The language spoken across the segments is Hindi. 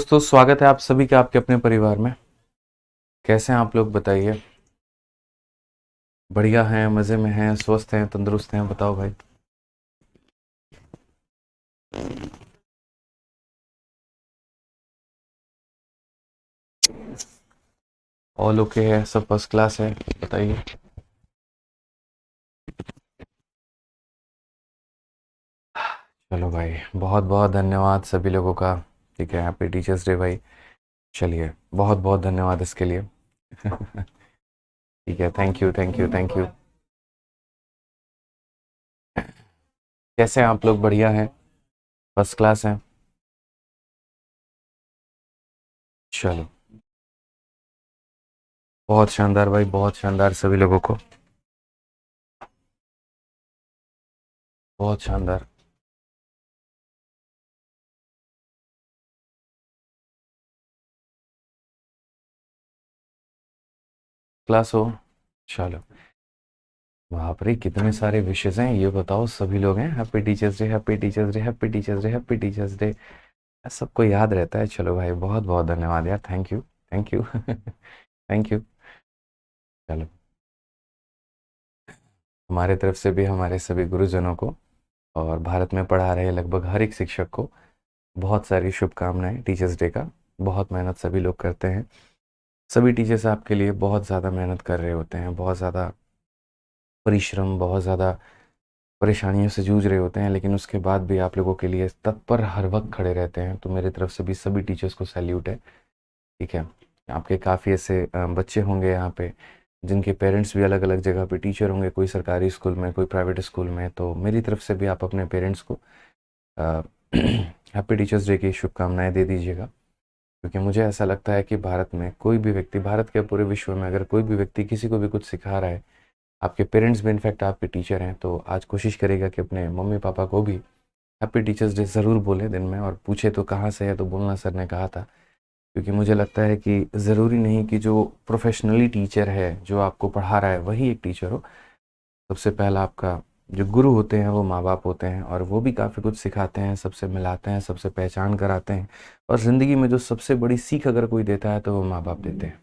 दोस्तों, स्वागत है आप सभी का आपके अपने परिवार में। कैसे हैं आप लोग, बताइए। बढ़िया हैं, मज़े में हैं, स्वस्थ हैं, तंदुरुस्त हैं? बताओ भाई। ऑल ओके है, सब फर्स्ट क्लास है, बताइए। चलो भाई, बहुत बहुत धन्यवाद सभी लोगों का। ठीक है, हैप्पी टीचर्स डे भाई। चलिए, बहुत बहुत धन्यवाद इसके लिए। ठीक है, thank you thank you thank you. कैसे हैं आप लोग? बढ़िया हैं, फर्स्ट क्लास हैं। चलो, बहुत शानदार भाई, बहुत शानदार सभी लोगों को। बहुत शानदार। क्लास हो। चलो, बाप रे, कितने सारे विशेष हैं, ये बताओ। सभी लोग हैं happy teachers day, happy teachers day, happy teachers day, happy teachers day. सबको याद रहता है। चलो भाई, बहुत बहुत धन्यवाद यार, thank you thank you. Thank you. चलो, हमारे तरफ से भी हमारे सभी गुरुजनों को और भारत में पढ़ा रहे लगभग हर एक शिक्षक को बहुत सारी शुभकामनाएं टीचर्स डे का। बहुत मेहनत सभी लोग करते हैं। सभी टीचर्स आपके लिए बहुत ज़्यादा मेहनत कर रहे होते हैं, बहुत ज़्यादा परिश्रम, बहुत ज़्यादा परेशानियों से जूझ रहे होते हैं, लेकिन उसके बाद भी आप लोगों के लिए तत्पर हर वक्त खड़े रहते हैं। तो मेरी तरफ से भी सभी टीचर्स को सैल्यूट है। ठीक है, आपके काफ़ी ऐसे बच्चे होंगे यहाँ पे जिनके पेरेंट्स भी अलग अलग जगह पे टीचर होंगे, कोई सरकारी स्कूल में, कोई प्राइवेट स्कूल में। तो मेरी तरफ से भी आप अपने पेरेंट्स को हैप्पी टीचर्स डे की शुभकामनाएं दे दीजिएगा। क्योंकि मुझे ऐसा लगता है कि भारत में कोई भी व्यक्ति, भारत के पूरे विश्व में अगर कोई भी व्यक्ति किसी को भी कुछ सिखा रहा है, आपके पेरेंट्स भी इनफैक्ट आपके टीचर हैं, तो आज कोशिश करेगा कि अपने मम्मी पापा को भी हैप्पी टीचर्स डे ज़रूर बोले दिन में। और पूछे तो कहाँ से है, तो बोलना सर ने कहा था। क्योंकि मुझे लगता है कि ज़रूरी नहीं कि जो प्रोफेशनली टीचर है, जो आपको पढ़ा रहा है, वही एक टीचर हो। सबसे पहला आपका जो गुरु होते हैं वो माँ बाप होते हैं, और वो भी काफ़ी कुछ सिखाते हैं, सबसे मिलाते हैं, सबसे पहचान कराते हैं। और ज़िंदगी में जो सबसे बड़ी सीख अगर कोई देता है तो वो माँ बाप देते हैं।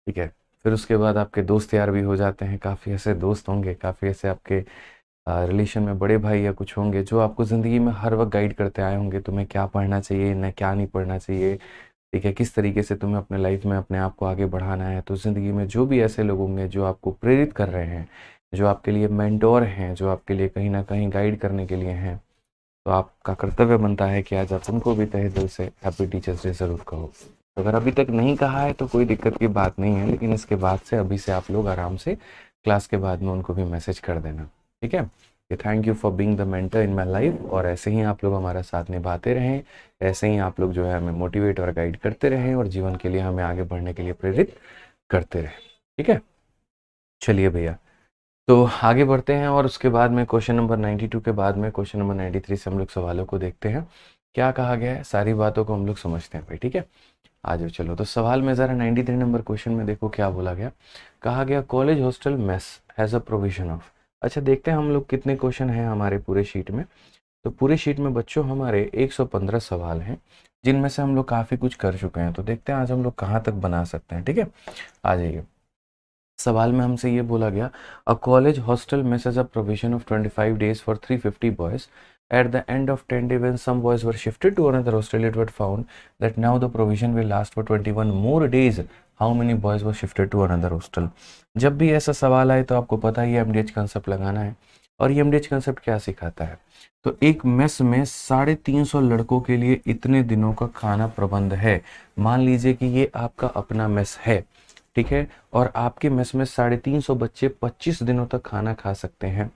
ठीक है, फिर उसके बाद आपके दोस्त यार भी हो जाते हैं। काफ़ी ऐसे दोस्त होंगे, काफ़ी ऐसे आपके रिलेशन में बड़े भाई या कुछ होंगे जो आपको ज़िंदगी में हर वक्त गाइड करते आए होंगे, तुम्हें क्या पढ़ना चाहिए, न क्या नहीं पढ़ना चाहिए। ठीक है, किस तरीके से तुम्हें अपने लाइफ में अपने आप को आगे बढ़ाना है। तो ज़िंदगी में जो भी ऐसे लोग होंगे जो आपको प्रेरित कर रहे हैं, जो आपके लिए मेंटोर हैं, जो आपके लिए कहीं ना कहीं गाइड करने के लिए हैं, तो आपका कर्तव्य बनता है कि आज आप उनको भी तहे दिल से हैप्पी टीचर्स डे ज़रूर कहो। तो अगर अभी तक नहीं कहा है तो कोई दिक्कत की बात नहीं है, लेकिन इसके बाद से, अभी से आप लोग आराम से क्लास के बाद में उनको भी मैसेज कर देना। ठीक है, कि thank you for being the mentor in my life. और ऐसे ही आप लोग हमारा साथ निभाते रहें, ऐसे ही आप लोग जो है हमें मोटिवेट और गाइड करते रहें, और जीवन के लिए हमें आगे बढ़ने के लिए प्रेरित करते रहें। ठीक है, चलिए भैया, तो आगे बढ़ते हैं। और उसके बाद में क्वेश्चन नंबर 92 के बाद में क्वेश्चन नंबर 93 से हम लोग सवालों को देखते हैं। क्या कहा गया है, सारी बातों को हम लोग समझते हैं भाई। ठीक है, आ जाओ। चलो, तो सवाल में ज़रा 93 नंबर क्वेश्चन में देखो क्या बोला गया। कहा गया college hostel mess has a provision of. अच्छा, देखते हैं हम लोग कितने क्वेश्चन हैं हमारे पूरे शीट में। तो पूरे शीट में बच्चों हमारे 115 सवाल हैं, जिनमें से हम लोग काफ़ी कुछ कर चुके हैं। तो देखते हैं आज हम लोग कहाँ तक बना सकते हैं। ठीक है, आ जाइए। सवाल में हमसे ये बोला गया, a college hostel messes a provision of 25 days for 350 boys. At the end of 10 days, when some boys were shifted to another hostel, it was found that now the provision will last for 21 more days. How many boys were shifted to another hostel? जब भी ऐसा सवाल आए तो आपको पता ही है एमडीएच कंसेप्ट लगाना है। और ये एमडीएच कंसेप्ट क्या सिखाता है? तो एक मेस में 350 लड़कों के लिए इतने दिनों का खाना प्रबंध है। मान लीजिए कि ये आपका अपना मेस है। ठीक है, और आपके मेस में 350 बच्चे 25 दिनों तक खाना खा सकते हैं,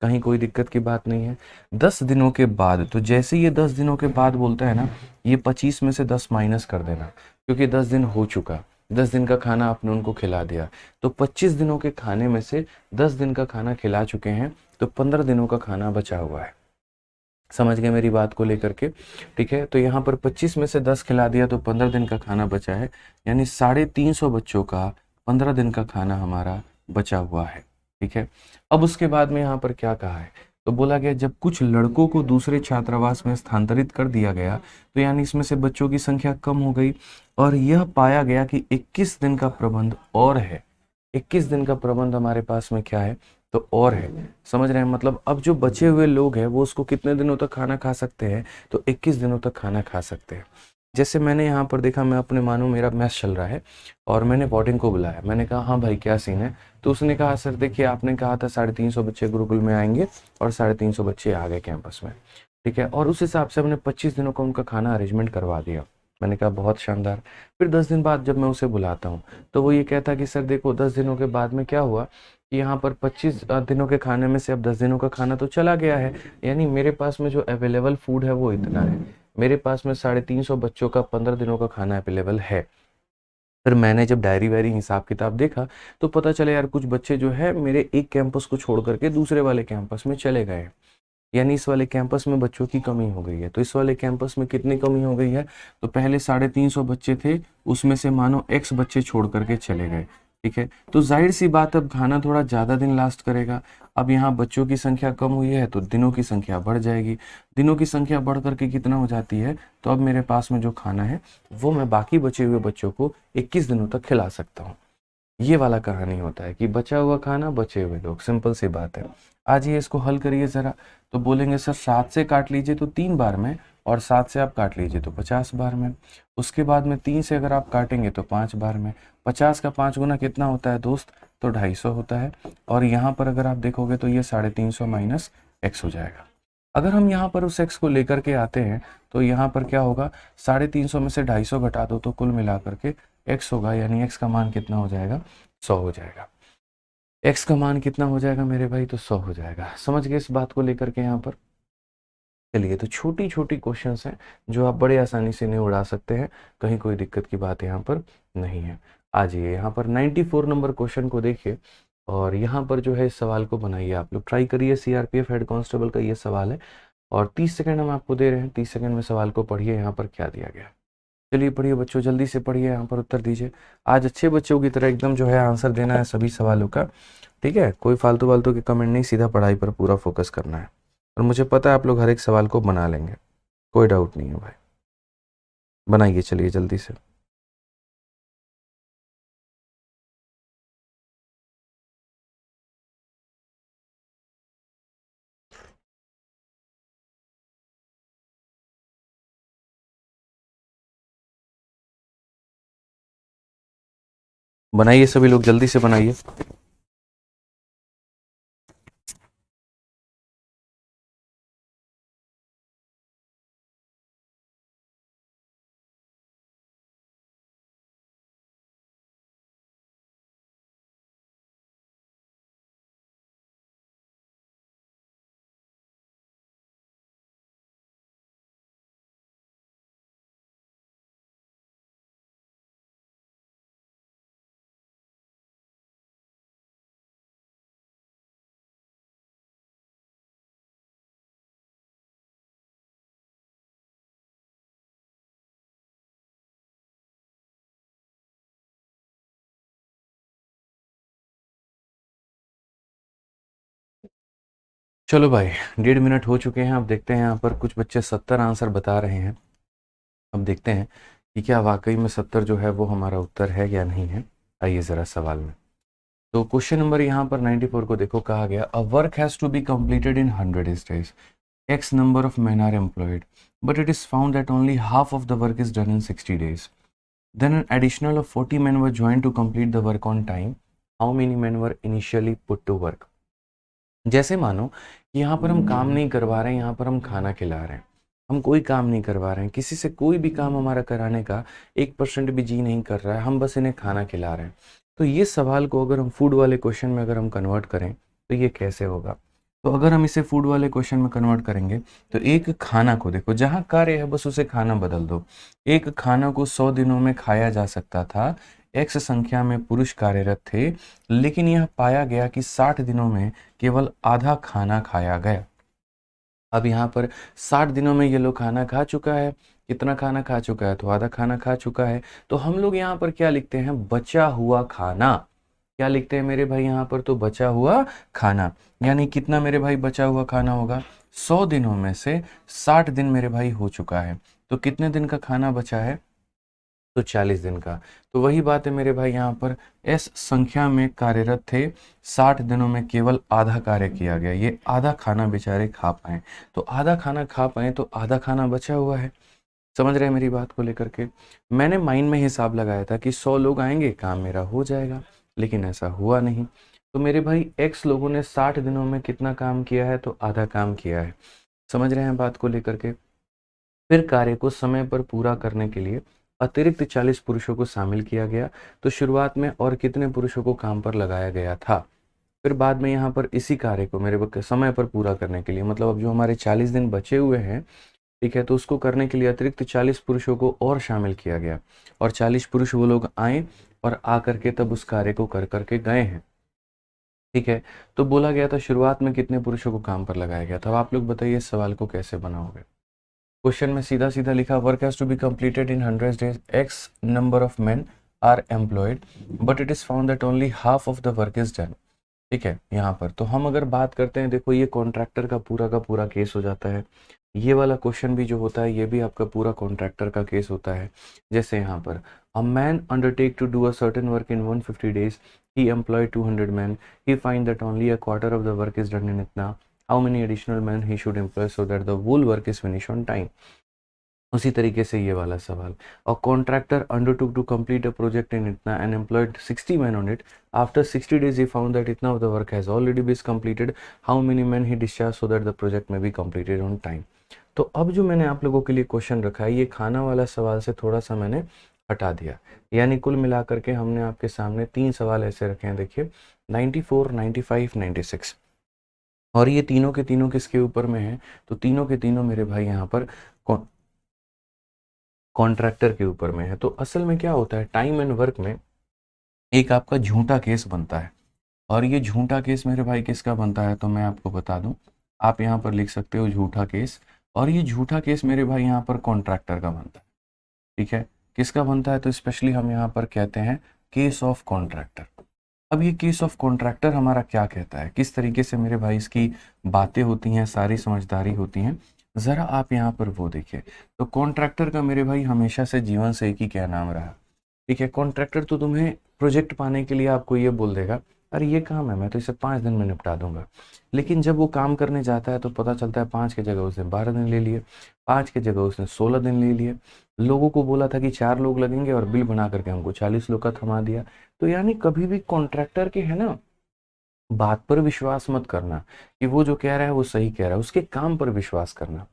कहीं कोई दिक्कत की बात नहीं है। 10 दिनों के बाद, तो जैसे ये 10 दिनों के बाद बोलता है ना, ये 25 में से 10 माइनस कर देना, क्योंकि 10 दिन हो चुका। 10 दिन का खाना आपने उनको खिला दिया, तो 25 दिनों के खाने में से 10 दिन का खाना खिला चुके हैं, तो 15 दिनों का खाना बचा हुआ है। समझ गए मेरी बात को लेकर के? ठीक है, तो यहाँ पर 25 में से 10 खिला दिया तो 15 दिन का खाना बचा है, यानी 350 बच्चों का 15 दिन का खाना हमारा बचा हुआ है। ठीक है, अब उसके बाद में यहाँ पर क्या कहा है, तो बोला गया जब कुछ लड़कों को दूसरे छात्रावास में स्थानांतरित कर दिया गया तो यानी इसमें से बच्चों की संख्या कम हो गई और यह पाया गया कि 21 दिन का प्रबंध और है। 21 दिन का प्रबंध हमारे पास में क्या है, तो और है। समझ रहे हैं, मतलब अब जो बचे हुए लोग हैं वो उसको कितने दिनों तक खाना खा सकते हैं, तो 21 दिनों तक खाना खा सकते हैं। जैसे मैंने यहाँ पर देखा, मैं अपने मानो मेरा मैच चल रहा है और मैंने वार्डन को बुलाया, मैंने कहा हाँ भाई क्या सीन है, तो उसने कहा सर देखिए आपने कहा था 350 बच्चे गुरुकुल में आएंगे और 350 बच्चे आ गए कैंपस में, ठीक है, और उस हिसाब से हमने 25 दिनों का उनका खाना अरेंजमेंट करवा दिया। मैंने कहा बहुत शानदार। फिर 10 दिन बाद जब मैं उसे बुलाता हूँ तो वो ये कहता कि सर देखो 10 दिनों के बाद में क्या हुआ कि यहाँ पर 25 दिनों के खाने में से अब 10 दिनों का खाना तो चला गया है, यानी मेरे पास में जो अवेलेबल फूड है वो इतना है, मेरे पास में 350 बच्चों का 15 दिनों का खाना अवेलेबल है। फिर मैंने जब डायरी वायरी हिसाब किताब देखा तो पता चला यार कुछ बच्चे जो है मेरे एक कैंपस को छोड़ करके दूसरे वाले कैंपस में चले गए, यानी इस वाले कैंपस में बच्चों की कमी हो गई है। तो इस वाले कैंपस में कितनी कमी हो गई है, तो पहले 350 बच्चे थे, उसमें से मानो एक्स बच्चे छोड़ करके चले गए, ठीक है, तो जाहिर सी बात अब खाना थोड़ा ज़्यादा दिन लास्ट करेगा। अब यहाँ बच्चों की संख्या कम हुई है तो दिनों की संख्या बढ़ जाएगी, दिनों की संख्या बढ़ करके कितना हो जाती है, तो अब मेरे पास में जो खाना है वो मैं बाकी बचे हुए बच्चों को 21 दिनों तक खिला सकता हूँ। ये वाला कहानी होता है कि बचा हुआ खाना बचे हुए लोग, सिंपल सी बात है। आज ये इसको हल करिए ज़रा, तो बोलेंगे सर 7 से काट लीजिए तो 3 बार में, और 7 से आप काट लीजिए तो 50 बार में, उसके बाद में 3 से अगर आप काटेंगे तो 5 बार में। 50 का 5 गुना कितना होता है दोस्त, तो 250 होता है। और यहाँ पर अगर आप देखोगे तो ये 350 माइनस एक्स हो जाएगा। अगर हम यहाँ पर उस एक्स को लेकर के आते हैं तो यहाँ पर क्या होगा, 350 में से 250 घटा दो तो कुल मिला करके एक्स होगा, यानी एक्स का मान कितना हो जाएगा, 100 हो जाएगा। एक्स का मान कितना हो जाएगा मेरे भाई, तो 100 हो जाएगा। समझ गए इस बात को लेकर के यहाँ पर। चलिए, तो छोटी छोटी क्वेश्चंस हैं जो आप बड़े आसानी से नहीं उड़ा सकते हैं, कहीं कोई दिक्कत की बात यहाँ पर नहीं है। आ जाइए यहाँ पर 94 नंबर क्वेश्चन को देखिए, और यहाँ पर जो है इस सवाल को बनाइए, आप लोग ट्राई करिए। सीआरपीएफ हेड कांस्टेबल का ये सवाल है और 30 सेकंड हम आपको दे रहे हैं, 30 सेकंड में सवाल को पढ़िए यहाँ पर क्या दिया गया है। चलिए पढ़िए बच्चों, जल्दी से पढ़िए, यहाँ पर उत्तर दीजिए। आज अच्छे बच्चों की तरह एकदम जो है आंसर देना है सभी सवालों का, ठीक है, कोई फालतू फालतू के कमेंट नहीं, सीधा पढ़ाई पर पूरा फोकस करना है। और मुझे पता है आप लोग हर एक सवाल को बना लेंगे, कोई डाउट नहीं है भाई, बनाइए चलिए जल्दी से। बनाइए सभी लोग, जल्दी से बनाइए। चलो भाई, 1.5 मिनट हो चुके हैं। अब देखते हैं यहाँ पर कुछ बच्चे 70 आंसर बता रहे हैं। अब देखते हैं कि क्या वाकई में 70 जो है वो हमारा उत्तर है या नहीं है। आइए ज़रा सवाल में। तो क्वेश्चन नंबर यहाँ पर 94 को देखो, कहा गया a work has to be completed in 100 days. X number of men are employed, but it is found that only half of the work is done in 60 days. Then an additional of 40 men were joined to complete the work on time. How many men were initially put to work? जैसे मानो कि यहाँ पर हम काम नहीं करवा रहे हैं, यहाँ पर हम खाना खिला रहे हैं, हम कोई काम नहीं करवा रहे हैं, किसी से कोई भी काम हमारा कराने का 1% भी जी नहीं कर रहा है, हम बस इन्हें खाना खिला रहे हैं। तो ये सवाल को अगर हम फूड वाले क्वेश्चन में अगर हम कन्वर्ट करें तो ये कैसे होगा। तो अगर हम इसे फूड वाले क्वेश्चन में कन्वर्ट करेंगे तो एक खाना को देखो, जहाँ कार्य है बस उसे खाना बदल दो। एक खाना को 100 दिनों में खाया जा सकता था, एक्स संख्या में पुरुष कार्यरत थे, लेकिन यह पाया गया कि 60 दिनों में केवल आधा खाना खाया गया। अब यहाँ पर 60 दिनों में ये लोग खाना खा चुका है, कितना खाना खा चुका है, तो आधा खाना खा चुका है। तो हम लोग यहाँ पर क्या लिखते हैं, बचा हुआ खाना। क्या लिखते हैं मेरे भाई यहाँ पर, तो बचा हुआ खाना। यानी कितना मेरे भाई बचा हुआ खाना होगा, 100 दिनों में से 60 दिन मेरे भाई हो चुका है, तो कितने दिन का खाना बचा है, तो 40 दिन का। तो वही बात है मेरे भाई, यहाँ पर एस संख्या में कार्यरत थे, 60 दिनों में केवल आधा कार्य किया गया, ये आधा खाना बेचारे खा पाए, तो आधा खाना खा पाए तो आधा खाना बचा हुआ है। समझ रहे हैं मेरी बात को लेकर के। मैंने माइंड में हिसाब लगाया था कि 100 लोग आएंगे, काम मेरा हो जाएगा, लेकिन ऐसा हुआ नहीं। तो मेरे भाई एक्स लोगों ने 60 दिनों में कितना काम किया है, तो आधा काम किया है। समझ रहे हैं बात को लेकर के। फिर कार्य को समय पर पूरा करने के लिए अतिरिक्त 40 पुरुषों को शामिल किया गया। तो शुरुआत में और कितने पुरुषों को काम पर लगाया गया था, फिर बाद में यहाँ पर इसी कार्य को मेरे को समय पर पूरा करने के लिए, मतलब अब जो हमारे 40 दिन बचे हुए हैं, ठीक है, तो उसको करने के लिए अतिरिक्त 40 पुरुषों को और शामिल किया गया, और 40 पुरुष वो लोग आए और आकर के तब उस कार्य को कर करके गए हैं। ठीक है, तो बोला गया था शुरुआत में कितने पुरुषों को काम पर लगाया गया था। अब आप लोग बताइए इस सवाल को कैसे बनाओगे। क्वेश्चन में सीधा सीधा लिखा, work has to be completed in 100 days, X number of men are employed, but it is found that only half of the work is done. ठीक है, यहाँ पर तो हम अगर बात करते हैं, देखो ये कॉन्ट्रैक्टर का पूरा केस हो जाता है। ये वाला क्वेश्चन भी जो होता है, ये भी आपका पूरा कॉन्ट्रैक्टर का केस होता है। जैसे यहाँ पर a man undertake to do a certain work in 150 days, he employed 200 men, he find that only a quarter of the work is done in itna, how many additional men he should employ so that the whole work is finished on time। उसी तरीके से ये वाला सवाल, और contractor undertook to complete a project in इतना and employed 60 man on it, after 60 days he found that इतना of the work has already been completed, how many man he discharge so that the project may be completed on time. तो अब जो मैंने आप लोगों के लिए क्वेश्चन रखा है, ये खाना वाला सवाल से थोड़ा सा मैंने हटा दिया, यानी कुल मिलाकर के हमने आपके सामने 3 सवाल ऐसे रखे हैं, देखिए 94, 95, 96, और ये तीनों के तीनों किसके ऊपर में है, तो तीनों के तीनों मेरे भाई यहाँ पर कॉन्ट्रैक्टर के ऊपर में है। तो असल में क्या होता है, टाइम एंड वर्क में एक आपका झूठा केस बनता है, और ये झूठा केस मेरे भाई किसका बनता है, तो मैं आपको बता दूं, आप यहाँ पर लिख सकते हो झूठा केस, और ये झूठा केस मेरे भाई यहाँ पर कॉन्ट्रैक्टर का बनता है। ठीक है, किसका बनता है, तो स्पेशली हम यहाँ पर कहते हैं केस ऑफ कॉन्ट्रैक्टर। अब ये केस ऑफ कॉन्ट्रैक्टर हमारा क्या कहता है, किस तरीके से मेरे भाई इसकी बातें होती हैं, सारी समझदारी होती हैं, ज़रा आप यहाँ पर वो देखिए। तो कॉन्ट्रैक्टर का मेरे भाई हमेशा से जीवन से एक ही क्या नाम रहा। ठीक है, कॉन्ट्रैक्टर तो तुम्हें प्रोजेक्ट पाने के लिए आपको ये बोल देगा, अरे ये काम है, मैं तो इसे 5 दिन में निपटा दूंगा, लेकिन जब वो काम करने जाता है तो पता चलता है 5 की जगह उसने 12 दिन ले लिए, 5 की जगह उसने 16 दिन ले लिए, लोगों को बोला था कि 4 लोग लगेंगे और बिल बना करके हमको 40 लोग का थमा दिया। तो यानी कभी भी कॉन्ट्रैक्टर के है ना बात पर विश्वास मत करना कि वो जो कह रहा है वो सही कह रहा है, उसके काम पर विश्वास करना।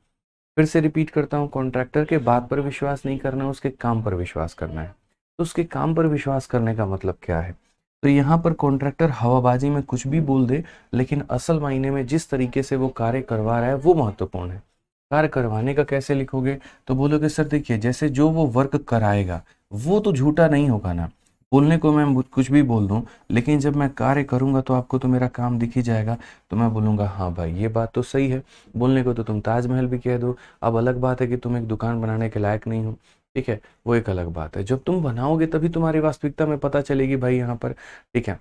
फिर से रिपीट करता हूँ, कॉन्ट्रैक्टर के बात पर विश्वास नहीं करना, उसके काम पर विश्वास करना है। तो उसके काम पर विश्वास करने का मतलब क्या है, तो यहाँ पर कॉन्ट्रैक्टर हवाबाजी में कुछ भी बोल दे, लेकिन असल मायने में जिस तरीके से वो कार्य करवा रहा है वो महत्वपूर्ण है। कार्य करवाने का कैसे लिखोगे, तो बोलोगे सर देखिए, जैसे जो वो वर्क कराएगा वो तो झूठा नहीं होगा ना, बोलने को मैं कुछ भी बोल दूं, लेकिन जब मैं कार्य करूंगा तो आपको तो मेरा काम दिख ही जाएगा, तो मैं बोलूंगा हाँ भाई ये बात तो सही है। बोलने को तो तुम ताजमहल भी कह दो, अब अलग बात है कि तुम एक दुकान बनाने के लायक नहीं हो, ठीक है, वो एक अलग बात है, जब तुम बनाओगे तभी तुम्हारी वास्तविकता में पता चलेगी भाई यहाँ पर। ठीक है,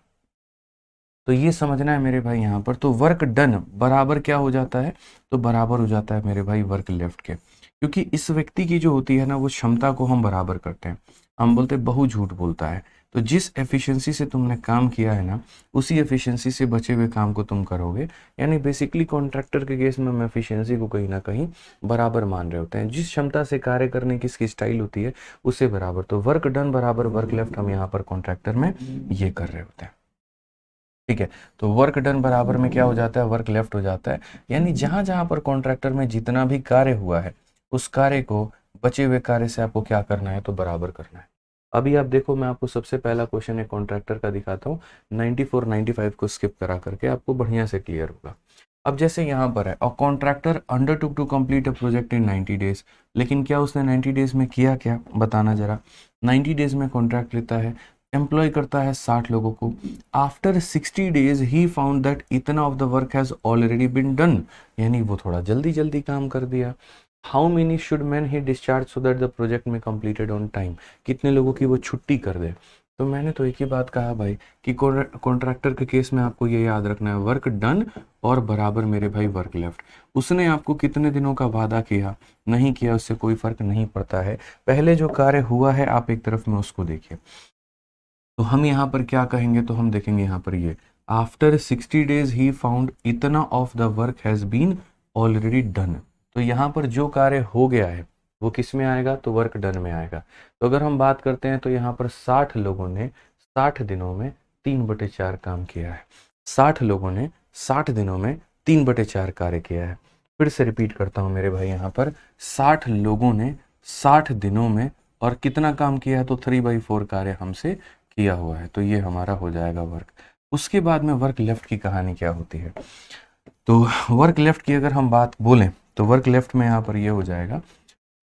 तो ये समझना है मेरे भाई यहाँ पर, तो वर्क डन बराबर क्या हो जाता है, तो बराबर हो जाता है मेरे भाई वर्क लेफ्ट के, क्योंकि इस व्यक्ति की जो होती है ना वो क्षमता को हम बराबर करते हैं, हम बोलते हैं बहु झूठ बोलता है, तो जिस एफिशिएंसी से तुमने काम किया है ना उसी एफिशिएंसी से बचे हुए काम को तुम करोगे। यानी बेसिकली कॉन्ट्रैक्टर के केस में हम एफिशिएंसी को कहीं ना कहीं बराबर मान रहे होते हैं, जिस क्षमता से कार्य करने की इसकी स्टाइल होती है उससे बराबर, तो वर्क डन बराबर वर्क लेफ्ट हम यहाँ पर कॉन्ट्रैक्टर में ये कर रहे होते हैं। ठीक है, तो वर्क डन बराबर में क्या हो जाता है, वर्क लेफ्ट हो जाता है, यानी जहां जहां पर कॉन्ट्रैक्टर में जितना भी कार्य हुआ है उस कार्य को बचे हुए कार्य से आपको क्या करना है, तो बराबर करना है। अभी आप देखो, मैं आपको सबसे पहला क्वेश्चन एक कॉन्ट्रैक्टर का दिखाता हूँ, 94 95 को स्किप करा करके आपको बढ़िया से क्लियर होगा। अब जैसे यहाँ पर है, और contractor undertook to complete a project in 90 days, लेकिन क्या उसने 90 डेज में किया, क्या बताना जरा। 90 डेज में कॉन्ट्रैक्ट लेता है, एम्प्लॉय करता है 60 लोगों को, after 60 days he found that इतना of the work has already been done, यानी वो थोड़ा जल्दी जल्दी काम कर दिया। How many should man he discharge so that the project में कंप्लीटेड ऑन टाइम, कितने लोगों की वो छुट्टी कर दे तो मैंने तो एक ही बात कहा भाई कि कॉन्ट्रैक्टर के केस में आपको ये याद रखना है, वर्क डन और बराबर मेरे भाई वर्क लेफ्ट। उसने आपको कितने दिनों का वादा किया, नहीं किया, उससे कोई फर्क नहीं पड़ता है। पहले जो कार्य हुआ है आप एक तरफ में उसको देखिए। तो हम यहाँ पर क्या कहेंगे, तो हम देखेंगे यहाँ पर ये आफ्टर 60 days ही फाउंड इतना of the work has been already done. तो यहाँ पर जो कार्य हो गया है वो किस में आएगा, तो वर्क डन में आएगा। तो अगर हम बात करते हैं तो यहाँ पर 60 लोगों ने 60 दिनों में 3/4 काम किया है। 60 लोगों ने 60 दिनों में 3/4 कार्य किया है। फिर से रिपीट करता हूँ मेरे भाई, यहाँ पर 60 लोगों ने 60 दिनों में और कितना काम किया है, तो 3/4 कार्य हमसे किया हुआ है। तो ये हमारा हो जाएगा वर्क। उसके बाद में वर्क लेफ्ट की कहानी क्या होती है, तो वर्क लेफ्ट की अगर हम बात बोलें तो वर्क लेफ्ट में यहाँ पर ये हो जाएगा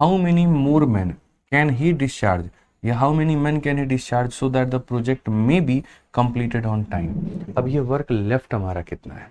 how many more man can he discharge, या how many man can he discharge so that the project may be completed on time. अब ये वर्क लेफ्ट हमारा कितना है,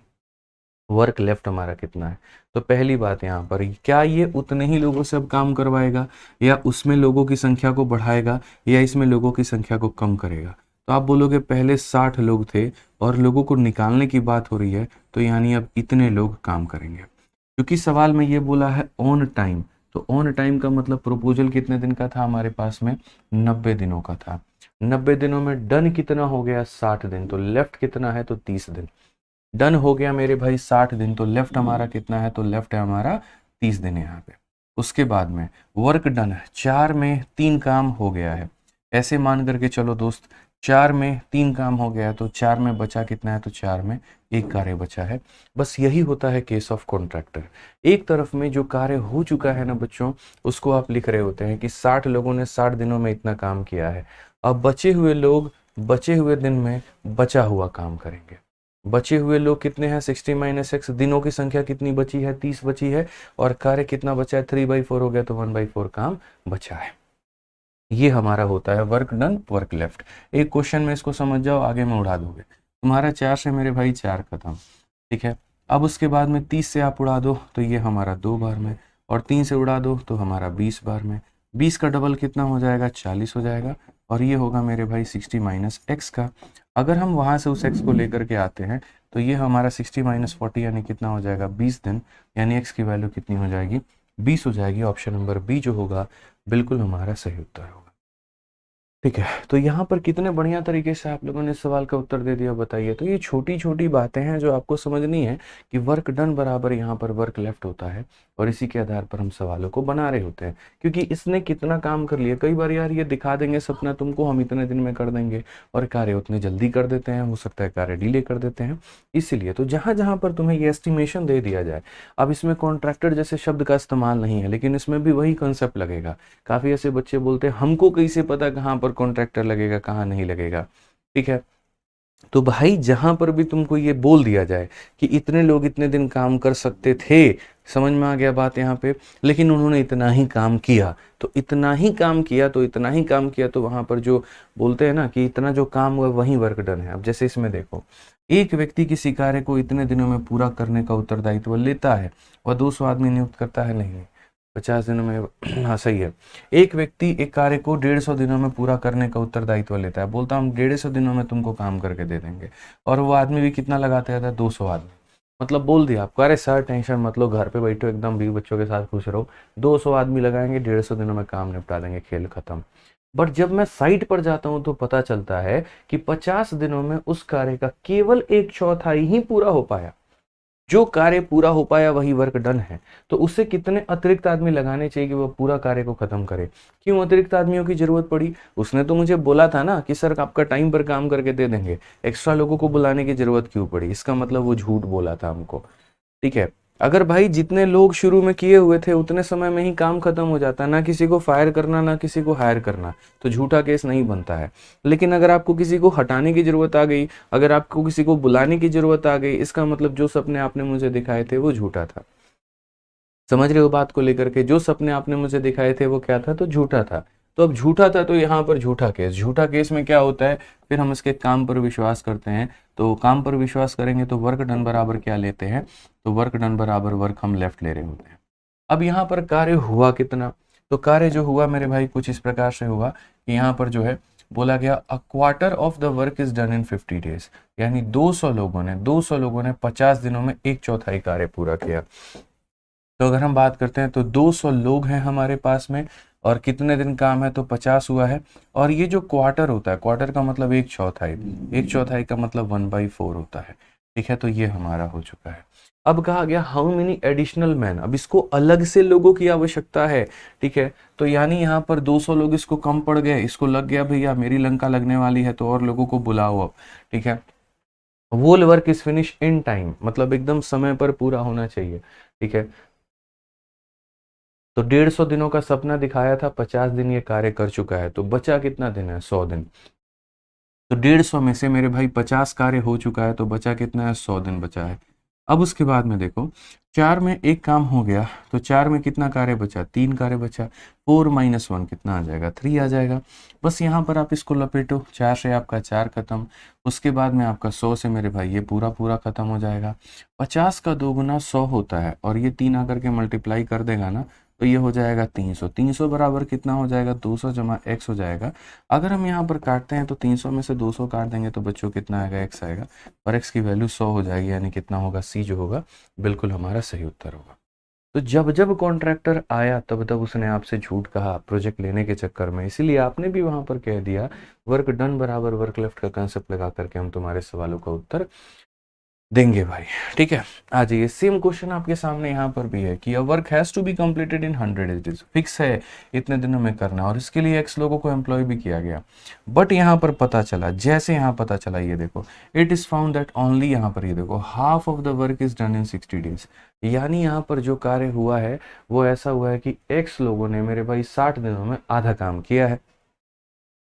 वर्क लेफ्ट हमारा कितना है। तो पहली बात यहाँ पर, क्या ये उतने ही लोगों से अब काम करवाएगा, या उसमें लोगों की संख्या को बढ़ाएगा, या इसमें लोगों की संख्या को कम करेगा। तो आप बोलोगे पहले 60 लोग थे और लोगों को निकालने की बात हो रही है, तो यानी अब इतने लोग काम करेंगे। क्योंकि सवाल में ये बोला है ऑन टाइम, तो ऑन टाइम का मतलब प्रपोजल कितने दिन का था हमारे पास में, 90 दिनों का था। 90 दिनों में डन कितना हो गया, 60 दिन। तो लेफ्ट कितना है, तो 30 दिन। डन हो गया मेरे भाई 60 दिन, तो लेफ्ट हमारा कितना है, तो लेफ्ट है हमारा 30 दिन यहाँ पे। उसके बाद में वर्क डन है, 4 में 3 काम हो गया है। ऐसे मान करके चलो दोस्त, 4 में 3 काम हो गया है, तो 4 में बचा कितना है, तो 4 में 1 कार्य बचा है। बस यही होता है केस ऑफ कॉन्ट्रैक्टर। एक तरफ में जो कार्य हो चुका है ना बच्चों, उसको आप लिख रहे होते हैं कि 60 लोगों ने 60 दिनों में इतना काम किया है। अब बचे हुए लोग बचे हुए दिन में बचा हुआ काम करेंगे। बचे हुए लोग कितने हैं, 60 - x, दिनों की संख्या कितनी बची है, 30 बची है, और कार्य कितना बचा है, 3/4 हो गया, तो 1/4 काम बचा है। ये हमारा होता है वर्क डन वर्क लेफ्ट। एक क्वेश्चन में इसको समझ जाओ, आगे में उड़ा दोगे। तुम्हारा 4 से मेरे भाई 4 खत्म, ठीक है। अब उसके बाद में 30 से आप उड़ा दो तो ये हमारा 2 बार में, और 3 से उड़ा दो तो हमारा 20 बार में। 20 का डबल कितना हो जाएगा, 40 हो जाएगा, और ये होगा मेरे भाई 60 - x का। अगर हम वहाँ से उस x को लेकर के आते हैं तो ये हमारा 60 - 40 यानी कितना हो जाएगा, 20 दिन, यानी x की वैल्यू कितनी हो जाएगी, 20 हो जाएगी। ऑप्शन नंबर बी जो होगा बिल्कुल हमारा सही उत्तर होगा। ठीक है, तो यहाँ पर कितने बढ़िया तरीके से आप लोगों ने सवाल का उत्तर दे दिया, बताइए। तो ये छोटी छोटी बातें हैं जो आपको समझनी है कि वर्क डन बराबर यहाँ पर वर्क लेफ्ट होता है, और इसी के आधार पर हम सवालों को बना रहे होते हैं। क्योंकि इसने कितना काम कर लिया, कई बार यार ये दिखा देंगे सपना तुमको, हम इतने दिन में कर देंगे, और कार्य उतने जल्दी कर देते हैं, हो सकता है कार्य डिले कर देते हैं। इसीलिए तो जहाँ जहाँ पर तुम्हें ये एस्टिमेशन दे दिया जाए, अब इसमें कॉन्ट्रैक्टर जैसे शब्द का इस्तेमाल नहीं है, लेकिन इसमें भी वही कंसेप्ट लगेगा। काफ़ी ऐसे बच्चे बोलते हैं हमको कैसे पता कहाँ पर कॉन्ट्रैक्टर लगेगा कहाँ नहीं लगेगा, ठीक है। तो भाई जहां पर भी तुमको ये बोल दिया जाए कि इतने लोग इतने दिन काम कर सकते थे, समझ में आ गया बात यहाँ पे, लेकिन उन्होंने इतना ही काम किया, तो इतना ही काम किया, तो इतना ही काम किया, तो वहां पर जो बोलते हैं ना कि इतना जो काम हुआ वही वर्क डन है। अब जैसे इसमें देखो, एक व्यक्ति किसी कार्य को इतने दिनों में पूरा करने का उत्तरदायित्व लेता है, वह 200 आदमी नियुक्त करता है, नहीं 50 दिनों में हाँ सही है। एक व्यक्ति एक कार्य को 150 दिनों में पूरा करने का उत्तरदायित्व लेता है, बोलता हम 150 दिनों में तुमको काम करके दे देंगे, और वो आदमी भी कितना लगाता रहता है, 200 आदमी। मतलब बोल दिया आपको, अरे सर टेंशन मत लो, घर पे बैठो एकदम बीवी बच्चों के साथ खुश रहो, 200 आदमी लगाएंगे, 150 दिनों में काम निपटा देंगे, खेल खत्म। बट जब मैं साइट पर जाता हूं तो पता चलता है कि 50 दिनों में उस कार्य का केवल 1/4 ही पूरा हो पाया। जो कार्य पूरा हो पाया वही वर्क डन है। तो उसे कितने अतिरिक्त आदमी लगाने चाहिए कि वो पूरा कार्य को खत्म करे। क्यों अतिरिक्त आदमियों की जरूरत पड़ी, उसने तो मुझे बोला था ना कि सर आपका टाइम पर काम करके दे देंगे, एक्स्ट्रा लोगों को बुलाने की जरूरत क्यों पड़ी, इसका मतलब वो झूठ बोला था हमको, ठीक है। अगर भाई जितने लोग शुरू में किए हुए थे उतने समय में ही काम खत्म हो जाता, ना किसी को फायर करना ना किसी को हायर करना, तो झूठा केस नहीं बनता है। लेकिन अगर आपको किसी को हटाने की जरूरत आ गई, अगर आपको किसी को बुलाने की जरूरत आ गई, इसका मतलब जो सपने आपने मुझे दिखाए थे वो झूठा था। समझ रहे हो बात को लेकर के, जो सपने आपने मुझे दिखाए थे वो क्या था, तो झूठा था। तो अब झूठा था तो यहाँ पर झूठा केस, झूठा केस में क्या होता है, फिर हम इसके काम पर विश्वास करते हैं। तो काम पर विश्वास करेंगे तो वर्क डन बराबर क्या लेते हैं, तो वर्क डन बराबर वर्क हम लेफ्ट ले रहे होते हैं। अब यहाँ पर कार्य हुआ कितना, तो कार्य जो हुआ मेरे भाई कुछ इस प्रकार से हुआ कि यहाँ पर जो है बोला गया a quarter of the work is done in 50 days, यानी 200 लोगों ने 50 दिनों में एक चौथाई कार्य पूरा किया। तो अगर हम बात करते हैं तो 200 लोग हैं हमारे पास में, और कितने दिन काम है, तो 50 हुआ है। और ये जो क्वार्टर होता है, क्वार्टर का मतलब एक चौथाई, एक चौथाई का मतलब 1/4 होता है। ठीक है, तो ये हमारा हो चुका है। अब कहा गया हाउ मेनी एडिशनल मैन, अब इसको अलग से लोगों की आवश्यकता है। ठीक है, तो यानी यहाँ पर 200 लोग इसको कम पड़ गए, इसको लग गया भैया मेरी लंका लगने वाली है तो और लोगों को बुलाओ अब। ठीक है, whole work is finish in time, मतलब एकदम समय पर पूरा होना चाहिए। ठीक है, तो 150 दिनों का सपना दिखाया था, 50 दिन ये कार्य कर चुका है, तो बचा कितना दिन है, 100 दिन। तो 150 में से मेरे भाई 50 कार्य हो चुका है, तो बचा कितना है, 100 दिन बचा है। अब उसके बाद में देखो 4 में एक काम हो गया, तो 4 में कितना कार्य बचा, 3 कार्य बचा। 4 - 1 कितना आ जाएगा, 3 आ जाएगा। बस यहाँ पर आप इसको लपेटो, 4 से आपका 4 खत्म, उसके बाद में आपका 100 से मेरे भाई ये पूरा पूरा खत्म हो जाएगा। 50 का 2 गुना 100 होता है, और ये 3 आकर के मल्टीप्लाई कर देगा ना, तो ये हो जाएगा 300। 300 बराबर कितना हो जाएगा, 200 जमा x हो जाएगा। अगर हम यहाँ पर काटते हैं तो 300 में से 200 काट देंगे तो बच्चों कितना आएगा, x आएगा, और x की वैल्यू 100 हो जाएगी, यानी कितना होगा, c जो होगा बिल्कुल हमारा सही उत्तर होगा। तो जब जब कॉन्ट्रैक्टर आया तब तब उसने आपसे झूठ कहा प्रोजेक्ट लेने के चक्कर में, इसीलिए आपने भी वहां पर कह दिया वर्क डन बराबर वर्क लेफ्ट का कंसेप्ट लगा करके हम तुम्हारे सवालों का उत्तर देंगे भाई। ठीक है, आ जाइए, सेम क्वेश्चन आपके सामने यहाँ पर भी है कि a work has to be completed in 100 days, fix है इतने दिनों में करना, और इसके लिए एक्स लोगों को एम्प्लॉय भी किया गया। बट यहाँ पर पता चला, जैसे यहाँ पता चला, ये देखो it is found that only, यहाँ पर ये देखो half of the work is done in 60 days, यानी यहाँ पर जो कार्य हुआ है वो ऐसा हुआ है कि एक्स लोगों ने मेरे भाई 60 दिनों में आधा काम किया है।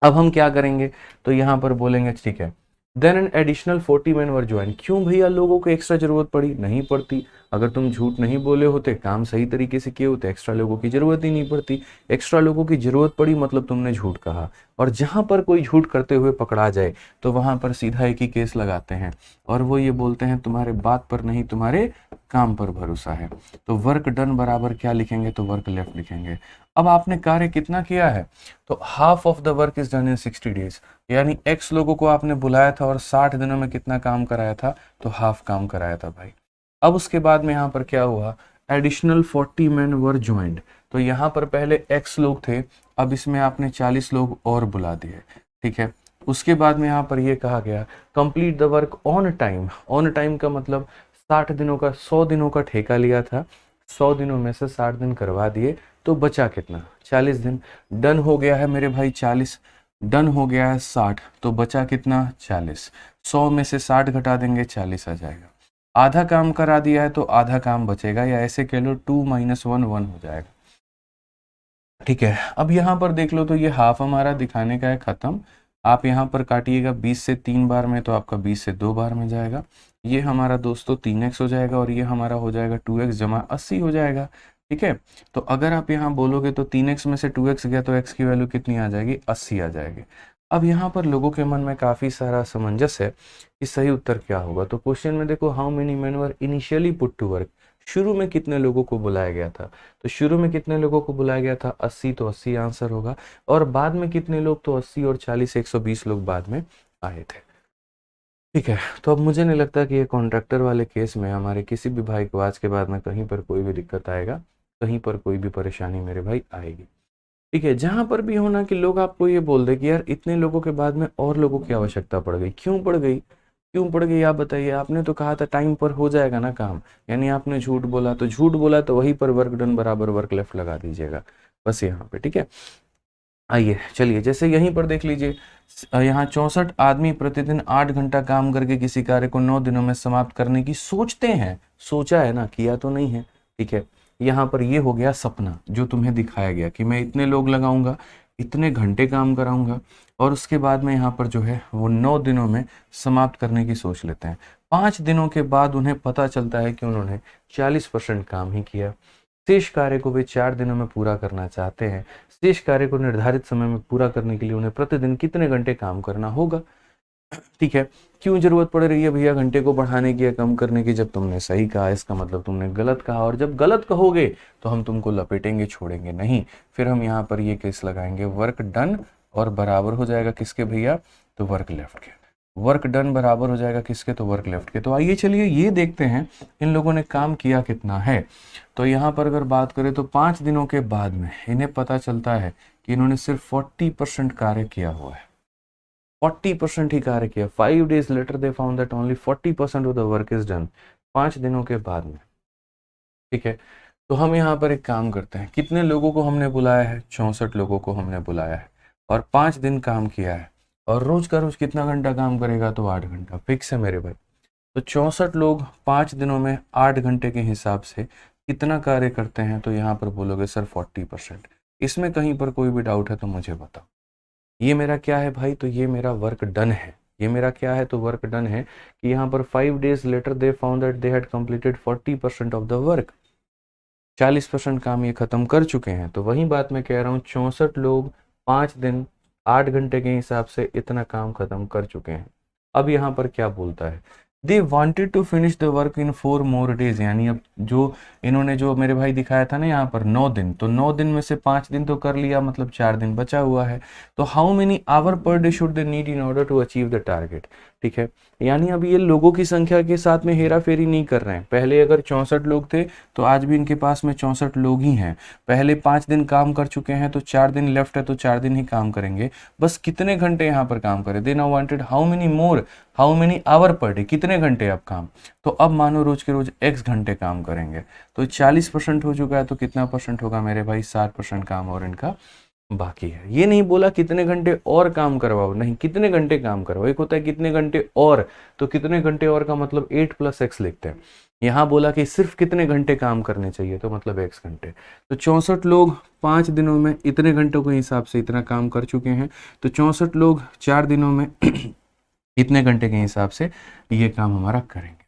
अब हम क्या करेंगे, तो यहाँ पर बोलेंगे ठीक है, then an additional 40 man were join. क्यों भैया लोगों को एक्स्ट्रा जरूरत पड़ी, नहीं पड़ती। अगर तुम झूठ नहीं बोले होते, काम सही तरीके से किए होते, एक्स्ट्रा लोगों की जरूरत ही नहीं पड़ती। एक्स्ट्रा लोगों की जरूरत पड़ी मतलब तुमने झूठ कहा, और जहां पर कोई झूठ करते हुए पकड़ा जाए तो वहां पर सीधा एक ही केस लगाते हैं, और वो ये बोलते हैं तुम्हारे बात पर नहीं तुम्हारे काम पर भरोसा है। तो वर्क डन बराबर क्या लिखेंगे, तो वर्क लेफ्ट लिखेंगे। अब आपने कार्य कितना किया है, तो half of the work is done in 60 days, यानी एक्स लोगों को आपने बुलाया था और 60 दिनों में कितना काम कराया था, तो हाफ काम कराया था भाई। अब उसके बाद में यहाँ पर क्या हुआ, एडिशनल 40 मैन वर ज्वाइंड, तो यहाँ पर पहले एक्स लोग थे, अब इसमें आपने 40 लोग और बुला दिए। ठीक है, उसके बाद में यहाँ पर ये कहा गया complete the work on time. On time का मतलब 60 दिनों का, 100 दिनों का ठेका लिया था, 100 दिनों में से 60 दिन करवा दिए, तो बचा कितना, 40 दिन। डन हो गया है मेरे भाई 40, डन हो गया है 60, तो बचा कितना, 40। 100 में से 60 घटा देंगे, 40 आ जाएगा। आधा काम करा दिया है तो आधा काम बचेगा, या ऐसे कह लो 2 - 1 1 हो जाएगा। ठीक है, अब यहाँ पर देख लो तो ये हाफ हमारा दिखाने का है खत्म। आप यहाँ पर काटिएगा 20 से 3 बार में, तो आपका 20 से 2 बार में जाएगा। ये हमारा दोस्तों 3x हो जाएगा, और ये हमारा हो जाएगा 2x जमा 80 हो जाएगा। ठीक है, तो अगर आप यहाँ बोलोगे तो 3x में से 2x गया तो x की वैल्यू कितनी आ जाएगी, 80 आ जाएगी। अब यहाँ पर लोगों के मन में काफी सारा असमंजस है कि सही उत्तर क्या होगा। तो क्वेश्चन में देखो how many man were initially put to work, शुरू में कितने लोगों को बुलाया गया था, तो शुरू में कितने लोगों को बुलाया गया था, 80, तो 80 आंसर होगा। और बाद में कितने लोग, तो 80 और 40 120 लोग बाद में आए थे। ठीक है, तो अब मुझे नहीं लगता कि ये कॉन्ट्रैक्टर वाले केस में हमारे किसी भी भाई को आज के बाद में कहीं पर कोई भी दिक्कत आएगा, कहीं पर कोई भी परेशानी मेरे भाई आएगी। ठीक है, जहां पर भी होना कि लोग आपको ये बोल दे कि यार इतने लोगों के बाद में और लोगों की आवश्यकता पड़ गई, क्यों पड़ गई, क्यों पड़ गई आप बताइए। आपने तो कहा था टाइम पर हो जाएगा ना काम, यानी आपने झूठ बोला, तो झूठ बोला तो वहीं पर वर्क डन बराबर वर्क लेफ्ट लगा दीजिएगा बस यहाँ पे। ठीक है, आइए चलिए, जैसे यहीं पर देख लीजिए, यहाँ 64 आदमी प्रतिदिन 8 घंटा काम करके किसी कार्य को 9 दिनों में समाप्त करने की सोचते हैं। सोचा है ना, किया तो नहीं है। ठीक है, यहाँ पर ये हो गया सपना जो तुम्हें दिखाया गया कि मैं इतने लोग लगाऊंगा, इतने घंटे काम कराऊंगा, और उसके बाद में यहाँ पर जो है वो 9 दिनों में समाप्त करने की सोच लेते हैं। 5 दिनों के बाद उन्हें पता चलता है कि उन्होंने 40% काम ही किया। शेष कार्य को वे 4 दिनों में पूरा करना चाहते हैं। शेष कार्य को निर्धारित समय में पूरा करने के लिए उन्हें प्रतिदिन कितने घंटे काम करना होगा। ठीक है, क्यों जरूरत पड़ रही है भैया घंटे को बढ़ाने की या कम करने की, जब तुमने सही कहा इसका मतलब तुमने गलत कहा, और जब गलत कहोगे तो हम तुमको लपेटेंगे, छोड़ेंगे नहीं। फिर हम यहाँ पर ये केस लगाएंगे वर्क डन और बराबर हो जाएगा किसके भैया, तो वर्क लेफ्ट के। वर्क डन बराबर हो जाएगा किसके, तो वर्क लेफ्ट के। तो आइए चलिए ये देखते हैं इन लोगों ने काम किया कितना है। तो यहाँ पर अगर बात करें तो 5 दिनों के बाद में इन्हें पता चलता है कि इन्होंने सिर्फ 40% कार्य किया हुआ है, 40% ही कार्य किया। 5 days later they found that only 40% of the work is done, 5 दिनों के बाद में, ठीक है। तो हम यहाँ पर एक काम करते हैं, कितने लोगों को हमने बुलाया है, 64 लोगों को हमने बुलाया है और 5 दिन काम किया है, और रोज का रोज कितना घंटा काम करेगा, तो 8 घंटा फिक्स है मेरे भाई। तो 64 लोग 5 दिनों में 8 घंटे के हिसाब से कितना कार्य करते हैं, तो यहाँ पर बोलोगे सर 40%। इसमें कहीं पर कोई भी डाउट है तो मुझे बताओ। ये मेरा क्या है भाई, तो ये मेरा वर्क डन है। ये मेरा क्या है, तो वर्क डन है कि यहाँ पर 5 days later they found that they had completed 40% of the work, 40% काम ये खत्म कर चुके हैं। तो वही बात मैं कह रहा हूँ, 64 लोग 5 दिन 8 घंटे के हिसाब से इतना काम खत्म कर चुके हैं। अब यहाँ पर क्या बोलता है, they wanted to finish the work in 4 more days, यानी अब जो इन्होंने जो मेरे भाई दिखाया था ना यहाँ पर 9 दिन, तो 9 दिन में से 5 दिन तो कर लिया, मतलब 4 दिन बचा हुआ है। तो how many hour per day should they need in order to achieve the target, ठीक है। यानी अब ये लोगों की संख्या के साथ में हेरा फेरी नहीं कर रहे हैं। पहले अगर 64 लोग थे तो आज भी इनके पास में 64 लोग ही हैं। पहले 5 दिन काम कर चुके हैं तो 4 दिन लेफ्ट है, तो 4 दिन ही काम करेंगे। बस कितने घंटे यहाँ पर काम करें, they now wanted how many more, how many hour per day, कितने घंटे अब काम। तो अब मानो रोज के रोज x घंटे काम करेंगे, तो 40% हो चुका है, तो कितना परसेंट होगा मेरे भाई, 7% काम और इनका बाकी है। ये नहीं बोला कितने घंटे और काम करवाओ, नहीं, कितने घंटे काम करवाओ। एक होता है कितने घंटे और, तो कितने घंटे और का मतलब 8 + x लिखते हैं। यहाँ बोला कि सिर्फ कितने घंटे काम करने चाहिए, तो मतलब x घंटे। तो 64 लोग 5 दिनों में इतने घंटों के हिसाब से इतना काम कर चुके हैं, तो 64 लोग 4 दिनों में इतने घंटे के हिसाब से ये काम हमारा करेंगे।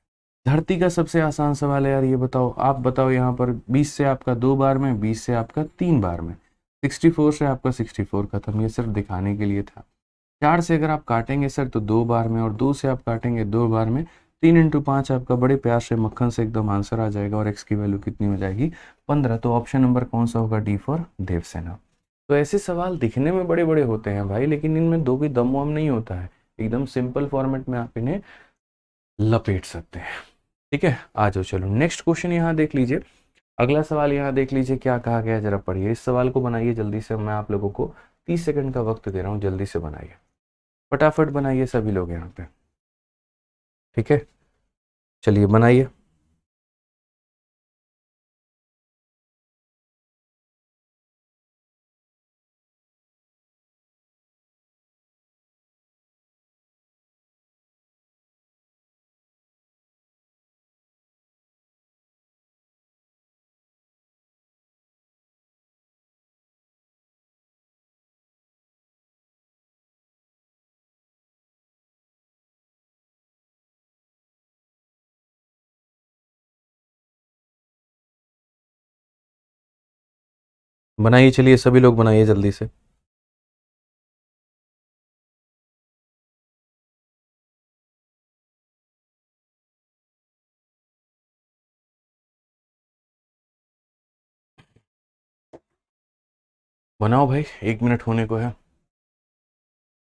धरती का सबसे आसान सवाल है यार, ये बताओ, आप बताओ यहाँ पर 20 से आपका 2 बार में, 20 से आपका 3 बार में, 64 से आपका 64 खत्म। ये सिर्फ दिखाने के लिए था। 4 से अगर आप काटेंगे सर तो 2 बार में, और 2 से आप काटेंगे 2 बार में, 3 × 5 आपका बड़े प्यार से मक्खन से एकदम आंसर आ जाएगा, और x की वैल्यू कितनी हो जाएगी, 15। तो ऑप्शन नंबर कौन सा होगा, डी फॉर देवसेना। तो ऐसे सवाल दिखने में बड़े बड़े होते हैं भाई, लेकिन इनमें दो भी दम वम नहीं होता है। एकदम सिंपल फॉर्मेट में आप इन्हें लपेट सकते हैं, ठीक है। आ जाओ, चलो नेक्स्ट क्वेश्चन यहाँ देख लीजिए। अगला सवाल यहाँ देख लीजिए क्या कहा गया, जरा पढ़िए। इस सवाल को बनाइए जल्दी से, मैं आप लोगों को 30 सेकंड का वक्त दे रहा हूँ, जल्दी से बनाइए, फटाफट बनाइए सभी लोग यहाँ पे, ठीक है। चलिए बनाइए। बनाइए, चलिए सभी लोग बनाइए जल्दी से। बनाओ भाई, 1 मिनट होने को है।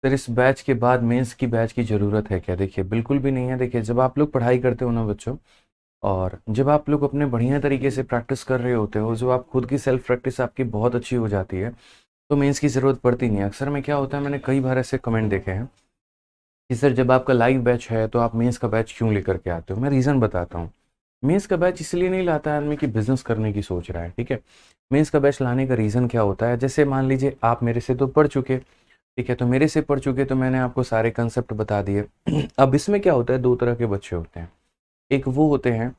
सर इस बैच के बाद मेंस की बैच की ज़रूरत है क्या? देखिए बिल्कुल भी नहीं है। देखिए जब आप लोग पढ़ाई करते हो ना बच्चों, और जब आप लोग अपने बढ़िया तरीके से प्रैक्टिस कर रहे होते हो, जो आप खुद की सेल्फ प्रैक्टिस आपकी बहुत अच्छी हो जाती है, तो मेंस की ज़रूरत पड़ती नहीं है। अक्सर में क्या होता है, मैंने कई बार ऐसे कमेंट देखे हैं कि सर जब आपका लाइव बैच है तो आप मेंस का बैच क्यों लेकर के आते हो। मैं रीज़न बताता हूँ। मेंस का बैच इसलिए नहीं लाता है आदमी कि बिजनेस करने की सोच रहा है, ठीक है। मेंस का बैच लाने का रीज़न क्या होता है, जैसे मान लीजिए आप मेरे से तो पढ़ चुके, ठीक है, तो मेरे से पढ़ चुके तो मैंने आपको सारे कंसेप्ट बता दिए। अब इसमें क्या होता है, दो तरह के बच्चे होते हैं। एक वो होते हैं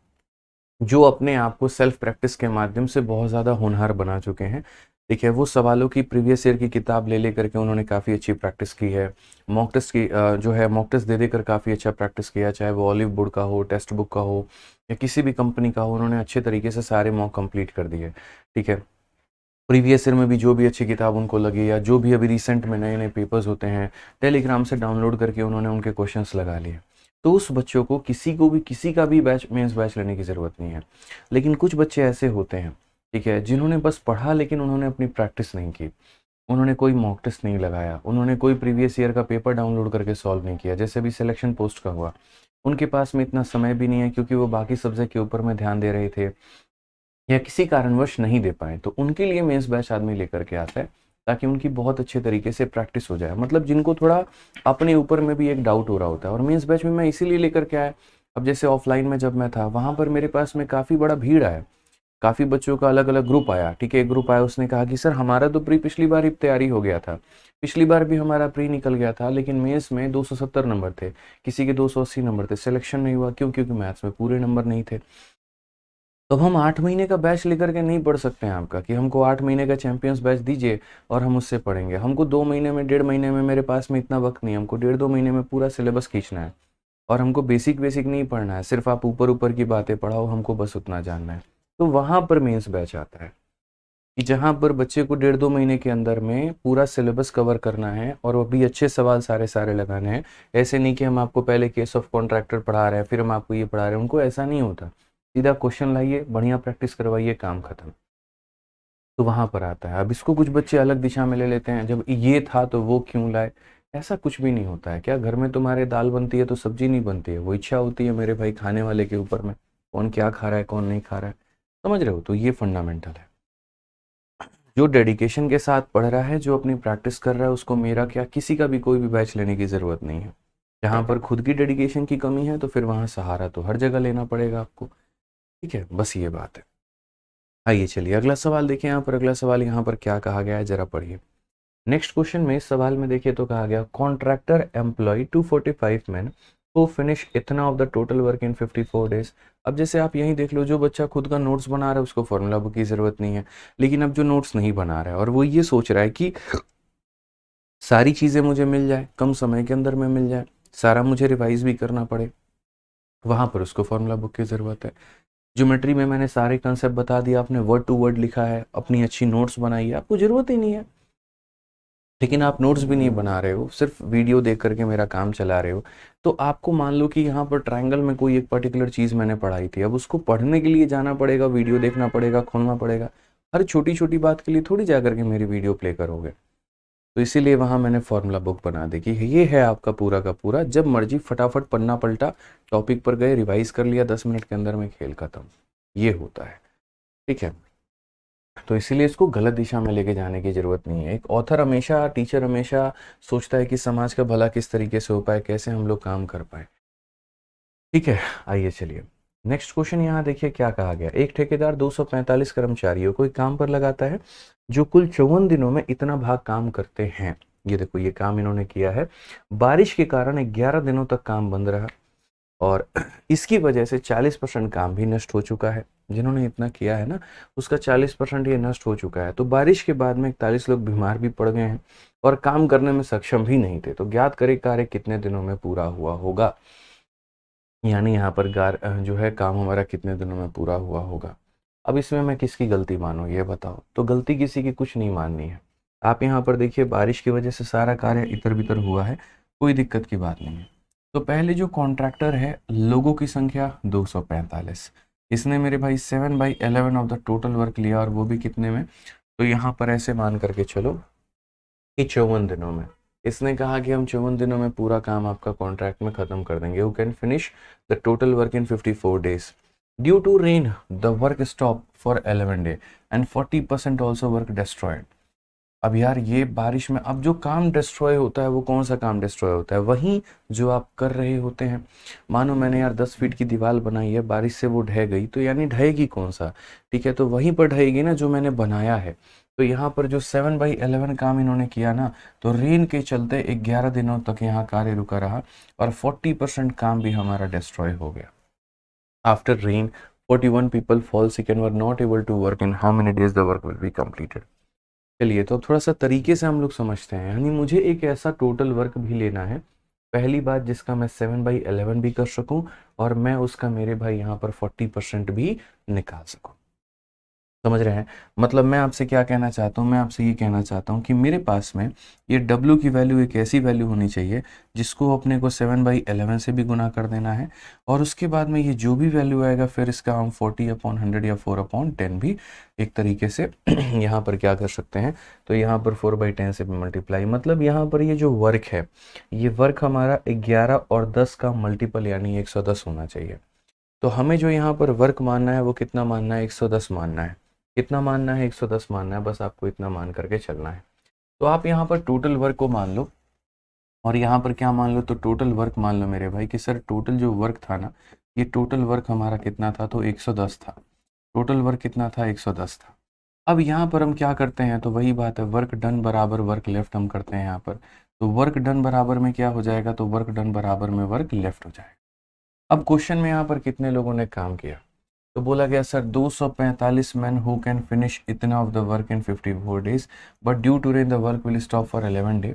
जो अपने आप को सेल्फ प्रैक्टिस के माध्यम से बहुत ज़्यादा होनहार बना चुके हैं, ठीक है। वो सवालों की प्रीवियस ईयर की किताब ले लेकर के उन्होंने काफ़ी अच्छी प्रैक्टिस की है। मॉक टेस्ट की जो है मॉक टेस्ट दे देकर काफ़ी अच्छा प्रैक्टिस किया, चाहे वो ऑलिव बोर्ड का हो, टेक्स्ट बुक का हो, या किसी भी कंपनी का हो, उन्होंने अच्छे तरीके से सारे मॉक कंप्लीट कर दिए, ठीक है। प्रीवियस ईयर में भी जो भी अच्छी किताब उनको लगी, या जो भी अभी रिसेंट में नए नए पेपर्स होते हैं, टेलीग्राम से डाउनलोड करके उन्होंने उनके क्वेश्चंस लगा लिए। तो उस बच्चों को किसी का भी बैच मेंस बैच लेने की ज़रूरत नहीं है। लेकिन कुछ बच्चे ऐसे होते हैं, ठीक है, जिन्होंने बस पढ़ा लेकिन उन्होंने अपनी प्रैक्टिस नहीं की। उन्होंने कोई मॉक टेस्ट नहीं लगाया, उन्होंने कोई प्रीवियस ईयर का पेपर डाउनलोड करके सॉल्व नहीं किया, जैसे भी सिलेक्शन पोस्ट का हुआ। उनके पास में इतना समय भी नहीं है क्योंकि वो बाकी सब्जेक्ट के ऊपर में ध्यान दे रहे थे या किसी कारणवश नहीं दे पाए, तो उनके लिए मेंस बैच आदमी लेकर के आता है ताकि उनकी बहुत अच्छे तरीके से प्रैक्टिस हो जाए। मतलब जिनको थोड़ा अपने ऊपर में भी एक डाउट हो रहा होता है, और मेंस बैच में मैं इसीलिए लेकर के आया। अब जैसे ऑफलाइन में जब मैं था वहाँ पर मेरे पास में काफ़ी बड़ा भीड़ आया, काफ़ी बच्चों का अलग अलग ग्रुप आया। ठीक है, एक ग्रुप आया, उसने कहा कि सर हमारा तो प्री पिछली बार ही तैयारी हो गया था, पिछली बार भी हमारा प्री निकल गया था, लेकिन मेंस में 270 नंबर थे, किसी के 280 नंबर थे, सिलेक्शन नहीं हुआ। क्यों? क्योंकि मैथ्स में पूरे नंबर नहीं थे। तो हम 8 महीने का बैच लेकर के नहीं पढ़ सकते हैं आपका, कि हमको 8 महीने का चैंपियंस बैच दीजिए और हम उससे पढ़ेंगे। हमको 2 महीने में, 1.5 महीने में, मेरे पास में इतना वक्त नहीं है, हमको 1.5-2 महीने में पूरा सिलेबस खींचना है। और हमको बेसिक बेसिक नहीं पढ़ना है, सिर्फ आप ऊपर ऊपर की बातें पढ़ाओ, हमको बस उतना जानना है। तो वहाँ पर मेंस बैच आता है कि जहाँ पर बच्चे को 1.5-2 महीने के अंदर में पूरा सिलेबस कवर करना है और वो भी अच्छे सवाल सारे सारे लगाने हैं। ऐसे नहीं कि हम आपको पहले केस ऑफ कॉन्ट्रैक्टर पढ़ा रहे हैं फिर हम आपको ये पढ़ा रहे हैं, उनको ऐसा नहीं होता। सीधा क्वेश्चन लाइए, बढ़िया प्रैक्टिस करवाइए, काम खत्म। तो वहाँ पर आता है। अब इसको कुछ बच्चे अलग दिशा में ले लेते हैं, जब ये था तो वो क्यों लाए। ऐसा कुछ भी नहीं होता है। क्या घर में तुम्हारे दाल बनती है तो सब्जी नहीं बनती है? वो इच्छा होती है मेरे भाई खाने वाले के ऊपर में, कौन क्या खा रहा है कौन नहीं खा रहा है। समझ रहे हो? तो ये फंडामेंटल है। जो डेडिकेशन के साथ पढ़ रहा है, जो अपनी प्रैक्टिस कर रहा है, उसको मेरा क्या किसी का भी कोई भी बैच लेने की ज़रूरत नहीं है। जहाँ पर खुद की डेडिकेशन की कमी है तो फिर वहाँ सहारा तो हर जगह लेना पड़ेगा आपको। ठीक है, बस ये बात है। आइए चलिए अगला सवाल देखिए। यहाँ पर अगला सवाल यहाँ पर क्या कहा गया है जरा पढ़िए। नेक्स्ट क्वेश्चन में इस सवाल में देखिए तो कहा गया contractor employ 245 man who finish इतना of the total work in 54 days. अब जैसे आप यहीं देख लो, जो बच्चा खुद का नोट्स बना रहा है उसको फॉर्मूला बुक की जरूरत नहीं है, लेकिन अब जो नोट्स नहीं बना रहा है और वो ये सोच रहा है कि सारी चीज़ें मुझे मिल जाए, कम समय के अंदर में मिल जाए, सारा मुझे रिवाइज भी करना पड़े, वहाँ पर उसको फॉर्मूला बुक की ज़रूरत है। ज्योमेट्री में मैंने सारे कंसेप्ट बता दिया, आपने वर्ड टू वर्ड लिखा है, अपनी अच्छी नोट्स बनाई है, आपको ज़रूरत ही नहीं है। लेकिन आप नोट्स भी नहीं बना रहे हो, सिर्फ वीडियो देख करके मेरा काम चला रहे हो। तो आपको मान लो कि यहाँ पर ट्रायंगल में कोई एक पर्टिकुलर चीज़ मैंने पढ़ाई थी, अब उसको पढ़ने के लिए जाना पड़ेगा, वीडियो देखना पड़ेगा, खोलना पड़ेगा। हर छोटी छोटी बात के लिए थोड़ी जा करके मेरी वीडियो प्ले करोगे। तो इसीलिए वहाँ मैंने फॉर्मूला बुक बना दी कि ये है आपका पूरा का पूरा, जब मर्जी फटाफट पन्ना पलटा, टॉपिक पर गए, रिवाइज कर लिया, 10 मिनट के अंदर में खेल खत्म। ये होता है। ठीक है, तो इसीलिए इसको गलत दिशा में लेके जाने की ज़रूरत नहीं है। एक ऑथर हमेशा, टीचर हमेशा सोचता है कि समाज का भला किस तरीके से हो पाए, कैसे हम लोग काम कर पाए। ठीक है, आइए चलिए नेक्स्ट क्वेश्चन यहाँ देखिए क्या कहा गया। एक ठेकेदार 245 कर्मचारियों को एक काम पर लगाता है जो कुल 54 दिनों में इतना भाग काम करते हैं। ये देखो, ये काम इन्होंने किया है। बारिश के कारण 11 दिनों तक काम बंद रहा और इसकी वजह से 40% काम भी नष्ट हो चुका है। जिन्होंने इतना किया है ना, उसका 40% ये नष्ट हो चुका है। तो बारिश के बाद में 41 लोग बीमार भी पड़ गए हैं और काम करने में सक्षम भी नहीं थे। तो ज्ञात करें कार्य कितने दिनों में पूरा हुआ होगा। यानी यहाँ पर जो है काम हमारा कितने दिनों में पूरा हुआ होगा। अब इसमें मैं किसकी गलती मानूं ये बताओ। तो गलती किसी की कुछ नहीं माननी है। आप यहाँ पर देखिए, बारिश की वजह से सारा कार्य इधर बितर हुआ है, कोई दिक्कत की बात नहीं है। तो पहले जो कॉन्ट्रैक्टर है, लोगों की संख्या 245, इसने मेरे भाई 7/11 ऑफ द टोटल वर्क लिया, और वो भी कितने में? तो यहाँ पर ऐसे मान करके चलो कि 54 दिनों में। इसने कहा कि हम 54 दिनों में पूरा काम आपका कॉन्ट्रैक्ट में खत्म कर देंगे। You can finish the total work in 54 days. Due to rain the work stop for 11 day and 40% also work destroyed. अब यार ये बारिश में, अब जो काम डिस्ट्रॉय होता है वो कौन सा काम डिस्ट्रॉय होता है? वही जो आप कर रहे होते हैं। मानो मैंने यार 10 फीट की दीवार बनाई है, बारिश से वो ढह गई, तो यानी ढहेगी कौन सा? ठीक है, तो वहीं पर ढहेगी ना जो मैंने बनाया है। तो यहाँ पर जो 7/11 काम इन्होंने किया ना, तो रेन के चलते 11 दिनों तक यहाँ कार्य रुका रहा और 40% काम भी हमारा डिस्ट्रॉय हो गया। After rain 41 people fall sick and were not able to work. In how many days the work will be completed? चलिए, तो अब थोड़ा सा तरीके से हम लोग समझते हैं। यानी मुझे एक ऐसा टोटल वर्क भी लेना है, पहली बात, जिसका मैं 7/11 भी कर सकूं और मैं उसका मेरे भाई यहाँ पर 40% भी निकाल सकूं। समझ रहे हैं? मतलब मैं आपसे क्या कहना चाहता हूँ, मैं आपसे ये कहना चाहता हूँ कि मेरे पास में ये W की वैल्यू एक ऐसी वैल्यू होनी चाहिए जिसको अपने को 7/11 से भी गुना कर देना है, और उसके बाद में ये जो भी वैल्यू आएगा फिर इसका हम 40/100 या 4/10 भी एक तरीके से यहाँ पर क्या कर सकते हैं, तो यहाँ पर 4/10 से भी मल्टीप्लाई, मतलब यहाँ पर ये जो वर्क है, ये वर्क हमारा 11 और 10 का मल्टीपल यानी 110 होना चाहिए। तो हमें जो यहाँ पर वर्क मानना है वो कितना मानना है, 110 मानना है। कितना मानना है, 110 मानना है, बस आपको इतना मान करके चलना है। तो आप यहाँ पर टोटल वर्क को मान लो, और यहाँ पर क्या मान लो, तो टोटल वर्क मान लो मेरे भाई कि सर टोटल जो वर्क था ना, ये टोटल वर्क हमारा कितना था, तो 110 था। टोटल वर्क कितना था, 110 था। अब यहाँ पर हम क्या करते हैं, तो वही बात है, वर्क डन बराबर वर्क लेफ्ट हम करते हैं यहाँ पर। तो वर्क डन बराबर में क्या हो जाएगा, तो वर्क डन बराबर में वर्क लेफ्ट हो जाएगा। अब क्वेश्चन में यहाँ पर कितने लोगों ने काम किया, तो बोला गया sir 245 man who can finish इतना of the work in 54 days, but due to rain the work will stop for 11 day,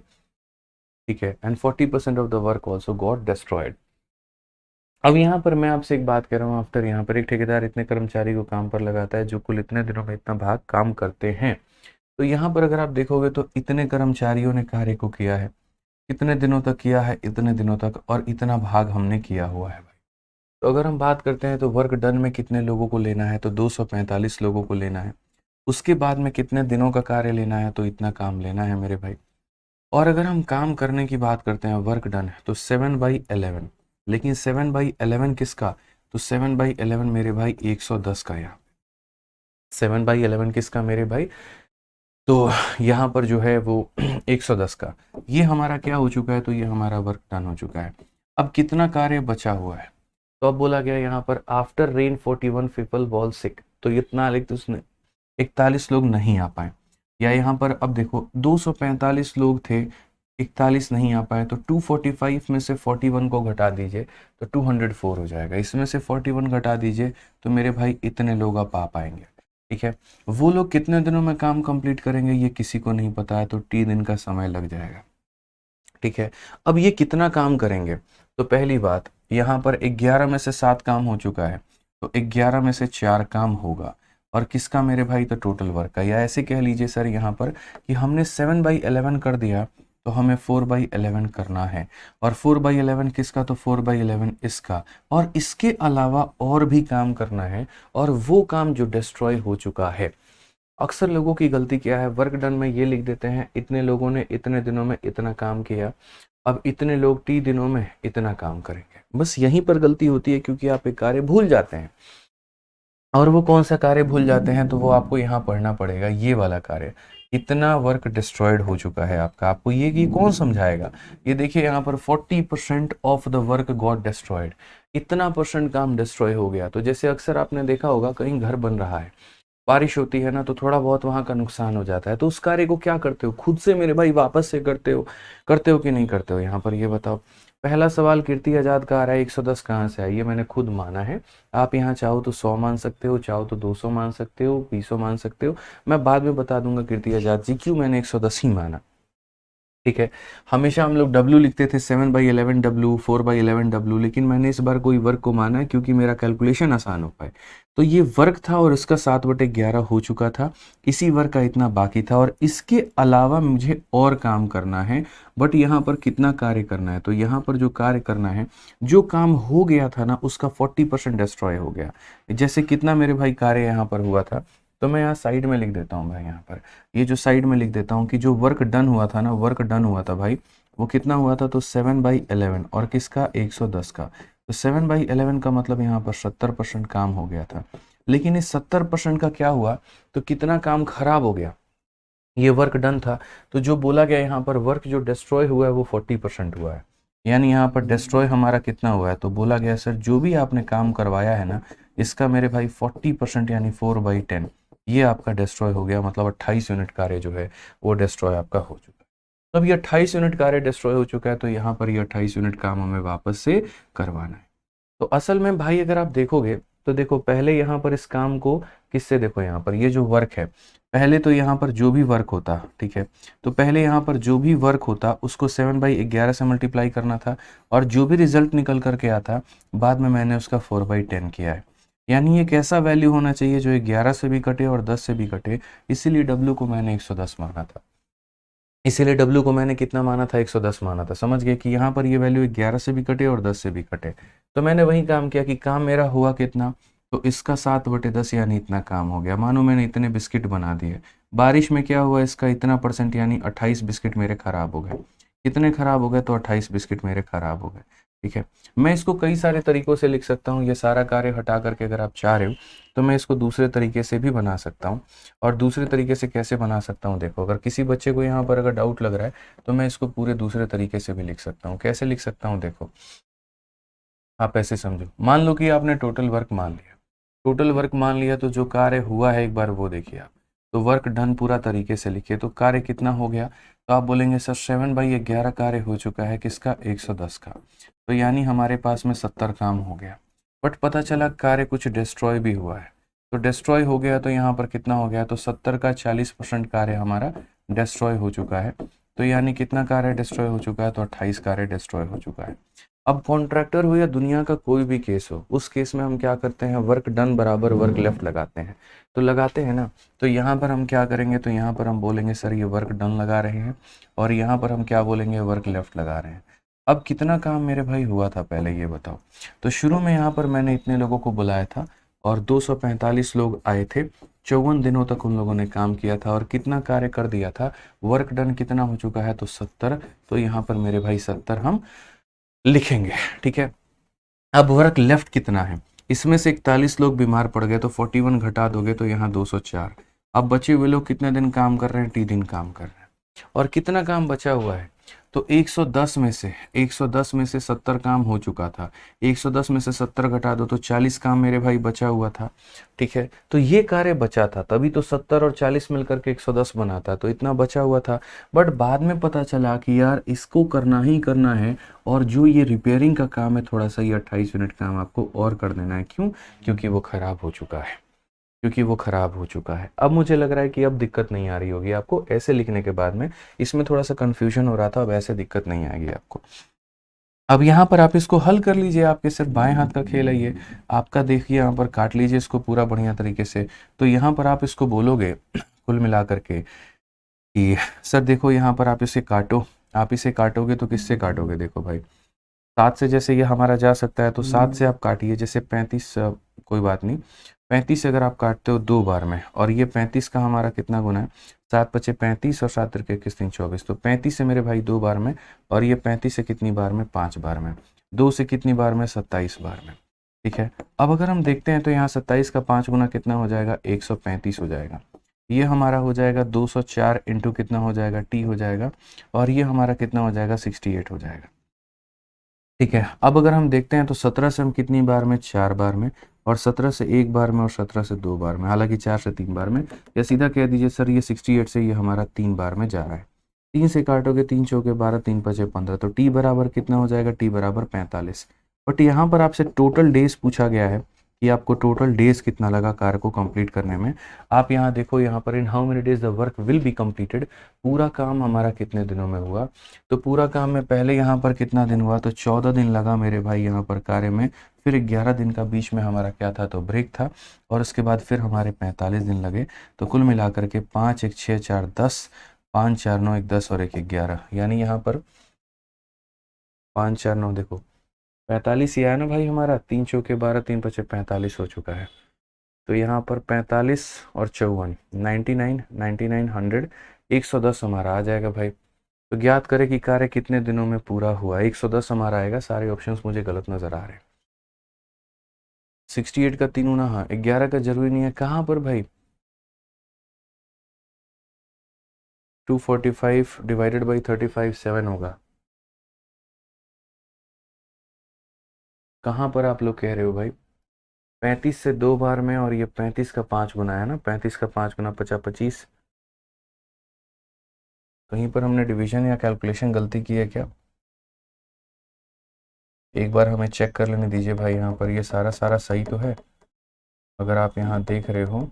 ठीक है, and 40% of the work also got destroyed. अब यहाँ पर मैं आपसे एक बात कह रहा हूँ, आफ्टर यहाँ पर एक ठेकेदार इतने कर्मचारी को काम पर लगाता है जो कुल इतने दिनों में इतना भाग काम करते हैं। तो यहाँ पर अगर आप देखोगे तो इतने कर्मचारियों ने कार्य को किया है, कितने दिनों तक किया है, इतने दिनों तक, और इतना भाग हमने किया हुआ है। तो अगर हम बात करते हैं तो वर्क डन में कितने लोगों को लेना है, तो 245 लोगों को लेना है। उसके बाद में कितने दिनों का कार्य लेना है, तो इतना काम लेना है मेरे भाई। और अगर हम काम करने की बात करते हैं, वर्क डन है तो 7/11, लेकिन 7/11 किसका, तो 7/11 मेरे भाई 110 का, यहाँ 7/11 किसका मेरे भाई, तो यहाँ पर जो है वो 110 का, ये हमारा क्या हो चुका है, तो ये हमारा वर्क डन हो चुका है। अब कितना कार्य बचा हुआ है, तो अब बोला गया यहाँ पर आफ्टर रेन 41 पीपल वॉल सिक, तो इतना लिख, तो उसने 41 लोग नहीं आ पाए। या यहाँ पर अब देखो 245 लोग थे, 41 नहीं आ पाए, तो 245 में से 41 को घटा दीजिए तो 204 हो जाएगा। इसमें से 41 घटा दीजिए तो मेरे भाई इतने लोग आप आ पाएंगे, ठीक है। वो लोग कितने दिनों में काम कंप्लीट करेंगे ये किसी को नहीं पता है, तो 3 दिन का समय लग जाएगा, ठीक है। अब ये कितना काम करेंगे, तो पहली बात यहाँ पर 11 में से 7 काम हो चुका है, तो 11 में से 4 काम होगा, और किसका मेरे भाई, तो टोटल वर्क का। या ऐसे कह लीजिए सर यहाँ पर कि हमने 7/11 कर दिया, तो हमें 4/11 करना है, और 4/11 किसका, तो 4/11 इसका, और इसके अलावा और भी काम करना है, और वो काम जो डिस्ट्रॉय हो चुका है। अक्सर लोगों की गलती क्या है, वर्क डन में ये लिख देते हैं इतने लोगों ने इतने दिनों में इतना काम किया, अब इतने लोग टी दिनों में इतना काम करेंगे, बस यहीं पर गलती होती है, क्योंकि आप एक कार्य भूल जाते हैं। और वो कौन सा कार्य भूल जाते हैं, तो वो आपको यहाँ पढ़ना पड़ेगा, ये वाला कार्य, इतना वर्क डिस्ट्रॉयड हो चुका है आपका। आपको ये कौन समझाएगा, ये देखिए यहाँ पर 40% of the work got destroyed, इतना परसेंट काम डिस्ट्रॉय हो गया। तो जैसे अक्सर आपने देखा होगा कहीं घर बन रहा है, बारिश होती है ना, तो थोड़ा बहुत वहां का नुकसान हो जाता है, तो उस कार्य को क्या करते हो, खुद से मेरे भाई वापस से करते हो कि नहीं करते हो, यहाँ पर ये बताओ। पहला सवाल कीर्ति आजाद का आ रहा है 110 कहाँ से आई, ये मैंने खुद माना है। आप यहाँ चाहो तो 100 मान सकते हो, चाहो तो 200 मान सकते हो, 200 मान सकते हो, मैं बाद में बता दूंगा कीर्ति आजाद जी क्यों मैंने 110 ही माना, ठीक है। हमेशा हम लोग W लिखते थे 7/11 W, 4/11 W, लेकिन मैंने इस बार कोई वर्क को माना है क्योंकि मेरा कैलकुलेशन आसान हो पाए। तो ये वर्क था और इसका 7/11 हो चुका था, इसी वर्क का इतना बाकी था, और इसके अलावा मुझे और काम करना है। बट यहाँ पर कितना कार्य करना है, तो यहाँ पर जो कार्य करना है, जो काम हो गया था ना उसका 40% डिस्ट्रॉय हो गया। जैसे कितना मेरे भाई कार्य यहाँ पर हुआ था, तो मैं यहाँ साइड में लिख देता हूँ भाई, यहाँ पर ये जो साइड में लिख देता हूँ कि जो वर्क डन हुआ था ना, वर्क डन हुआ था भाई, वो कितना हुआ था, तो 7/11, और किसका, 110 का। तो 7/11 का मतलब यहाँ पर 70% काम हो गया था। लेकिन इस 70% का क्या हुआ, तो कितना काम खराब हो गया, ये वर्क डन था, तो जो बोला गया यहाँ पर वर्क जो डिस्ट्रॉय हुआ है वो 40% हुआ है। यानी यहाँ पर डिस्ट्रॉय हमारा कितना हुआ है, तो बोला गया सर जो भी आपने काम करवाया है ना, इसका मेरे भाई 40% यानी 4/10 ये आपका डिस्ट्रॉय हो गया, मतलब 28 यूनिट कार्य जो है वो डिस्ट्रॉय आपका हो चुका है। तो अब ये 28 यूनिट कार्य डिस्ट्रॉय हो चुका है, तो यहाँ पर ये 28 यूनिट काम हमें वापस से करवाना है। तो असल में भाई अगर आप देखोगे तो देखो पहले यहाँ पर इस काम को किससे, देखो यहाँ पर ये जो वर्क है, पहले तो यहाँ पर जो भी वर्क होता, ठीक है, तो पहले यहाँ पर जो भी वर्क होता उसको 7/11 से मल्टीप्लाई करना था, और जो भी रिजल्ट निकल करके आता बाद में मैंने उसका 4/10 किया है। यानी ये कैसा वैल्यू होना चाहिए जो 11 से भी कटे और 10 से भी कटे, इसीलिए W को मैंने 110 माना था। इसीलिए W को मैंने कितना माना था, 110 माना था। समझ गए कि यहाँ पर ये वैल्यू 11 से भी कटे और 10 से भी कटे। तो मैंने वही काम किया कि काम मेरा हुआ कितना, तो इसका 7/10 यानी इतना काम हो गया। मानो मैंने इतने बिस्किट बना दिए, बारिश में क्या हुआ, इसका इतना % यानी 28 बिस्किट मेरे खराब हो गए। कितने खराब हो गए, तो 28 बिस्किट मेरे खराब हो गए। ठीक है, मैं इसको कई सारे तरीकों से लिख सकता हूँ। ये सारा कार्य हटा करके अगर आप चाह रहे हो तो मैं इसको दूसरे तरीके से भी बना सकता हूँ। और दूसरे तरीके से कैसे बना सकता हूँ, देखो, अगर किसी बच्चे को यहाँ पर अगर डाउट लग रहा है तो मैं इसको पूरे दूसरे तरीके से भी लिख सकता हूँ। कैसे लिख सकता हूँ, देखो, आप ऐसे समझो। मान लो कि आपने टोटल वर्क मान लिया, टोटल वर्क मान लिया, तो जो कार्य हुआ है एक बार वो देखिए आप। तो वर्क डन पूरा तरीके से लिखिए, तो कार्य कितना हो गया, तो आप बोलेंगे सर 7/11 कार्य हो चुका है, किसका, 110 का। तो यानी हमारे पास में 70 काम हो गया। बट पता चला कार्य कुछ डिस्ट्रॉय भी हुआ है, तो डिस्ट्रॉय हो गया, तो यहाँ पर कितना हो गया, तो 70 का 40% कार्य हमारा डिस्ट्रॉय हो चुका है। तो यानी कितना कार्य डिस्ट्रॉय हो चुका है, तो 28 कार्य डिस्ट्रॉय हो चुका है। अब कॉन्ट्रैक्टर हो या दुनिया का कोई भी केस हो, उस केस में हम क्या करते हैं, वर्क डन बराबर वर्क लेफ्ट लगाते हैं। तो लगाते हैं ना, तो यहाँ पर हम क्या करेंगे, तो यहाँ पर हम बोलेंगे सर ये वर्क डन लगा रहे हैं, और यहाँ पर हम क्या बोलेंगे, वर्क लेफ्ट लगा रहे हैं। अब कितना काम मेरे भाई हुआ था पहले ये बताओ। तो शुरू में यहाँ पर मैंने इतने लोगों को बुलाया था और 245 लोग आए थे। 54 दिनों तक उन लोगों ने काम किया था और कितना कार्य कर दिया था, वर्क डन कितना हो चुका है, तो 70। तो यहाँ पर मेरे भाई 70 हम लिखेंगे। ठीक है, अब वर्क लेफ्ट कितना है, इसमें से 41 लोग बीमार पड़ गए, तो 41 घटा दोगे तो यहाँ 204। अब बचे हुए लोग कितने दिन काम कर रहे हैं, 3 दिन काम कर रहे हैं। और कितना काम बचा हुआ है, तो 110 में से 70 काम हो चुका था। 110 में से 70 घटा दो तो 40 काम मेरे भाई बचा हुआ था। ठीक है, तो ये कार्य बचा था, तभी तो 70 और 40 मिलकर के 110 बना था, तो इतना बचा हुआ था। बट बाद में पता चला कि यार इसको करना ही करना है, और जो ये रिपेयरिंग का काम है थोड़ा सा, ये 28 यूनिट काम आपको और कर देना है। क्यों, क्योंकि वो खराब हो चुका है, क्योंकि वो खराब हो चुका है। अब मुझे लग रहा है कि अब दिक्कत नहीं आ रही होगी आपको ऐसे लिखने के बाद में। इसमें थोड़ा सा कन्फ्यूजन हो रहा था, अब ऐसे दिक्कत नहीं आएगी आपको। अब यहाँ पर आप इसको हल कर लीजिए, आपके सिर्फ बाएं हाथ का खेल है ये। आपका देखिए यहाँ पर काट लीजिए इसको पूरा बढ़िया तरीके से। तो यहाँ पर आप इसको बोलोगे कुल मिला करके कि सर देखो यहाँ पर आप इसे काटो। आप इसे काटोगे तो किससे काटोगे, देखो भाई 7 से जैसे ये हमारा जा सकता है, तो 7 से आप काटिए। जैसे 35, कोई बात नहीं, 35 अगर आप काटते हो 2 बार में, और ये 35 का हमारा कितना गुना है, 7 पचे 35 और 7 तिरके 21 3 24। तो 35 से मेरे भाई 2 बार में, और ये 35 से कितनी बार में, 5 बार में। 2 से कितनी बार में, 27 बार में। ठीक है, अब अगर हम देखते हैं तो यहाँ 27 का 5 गुना कितना हो जाएगा, 135 हो जाएगा। ये हमारा हो जाएगा 204 इंटू कितना हो जाएगा, टी हो जाएगा, और ये हमारा कितना हो जाएगा, 68 हो जाएगा। ठीक है, अब अगर हम देखते हैं तो 17 से हम कितनी बार में, 4 बार में, और 17 से 1 बार में, और 17 से 2 बार में, हालांकि 4 से 3 बार में। या सीधा कह दीजिए सर ये 68 से ये हमारा 3 बार में जा रहा है। 3 से काटोगे, 3 चौके 12, 3 पचे 15, तो टी बराबर कितना हो जाएगा, टी बराबर 45। बट यहाँ पर आपसे टोटल डेज पूछा गया है कि आपको टोटल डेज कितना लगा कार्य को कंप्लीट करने में। आप यहाँ देखो, यहाँ पर इन how many days the work will be completed, पूरा काम हमारा कितने दिनों में हुआ। तो पूरा काम में पहले यहाँ पर कितना दिन हुआ, तो 14 दिन लगा मेरे भाई यहाँ पर कार्य में। फिर 11 दिन का बीच में हमारा क्या था, तो ब्रेक था, और उसके बाद फिर हमारे 45 दिन लगे। तो कुल मिलाकर के 5 1 6 4 10, 5 4 9 1 10 और 1 11, यानी यहाँ पर 5 4 9, देखो 45 ही आया ना भाई हमारा। 3 चौके 12, 3 पचे 45 हो चुका है। तो यहाँ पर 45 और 54, 99 99 100, 110 हमारा आ जाएगा भाई। तो ज्ञात करें कि कार्य कितने दिनों में पूरा हुआ। 110 हमारा आएगा। सारे ऑप्शंस मुझे गलत नजर आ रहे हैं। 68 का 3 गुना, हाँ 11 का जरूरी नहीं है, कहाँ पर भाई, 245 डिवाइडेड बाई 35 7 होगा। कहाँ पर आप लोग कह रहे हो भाई, 35 से 2 बार में, और ये 35 का 5 गुना है ना, 35 का 5 गुना 50 25। कहीं पर हमने डिवीजन या कैलकुलेशन गलती की है क्या, एक बार हमें चेक कर लेने दीजिए भाई। यहाँ पर ये सारा सारा सही तो है, अगर आप यहाँ देख रहे हो।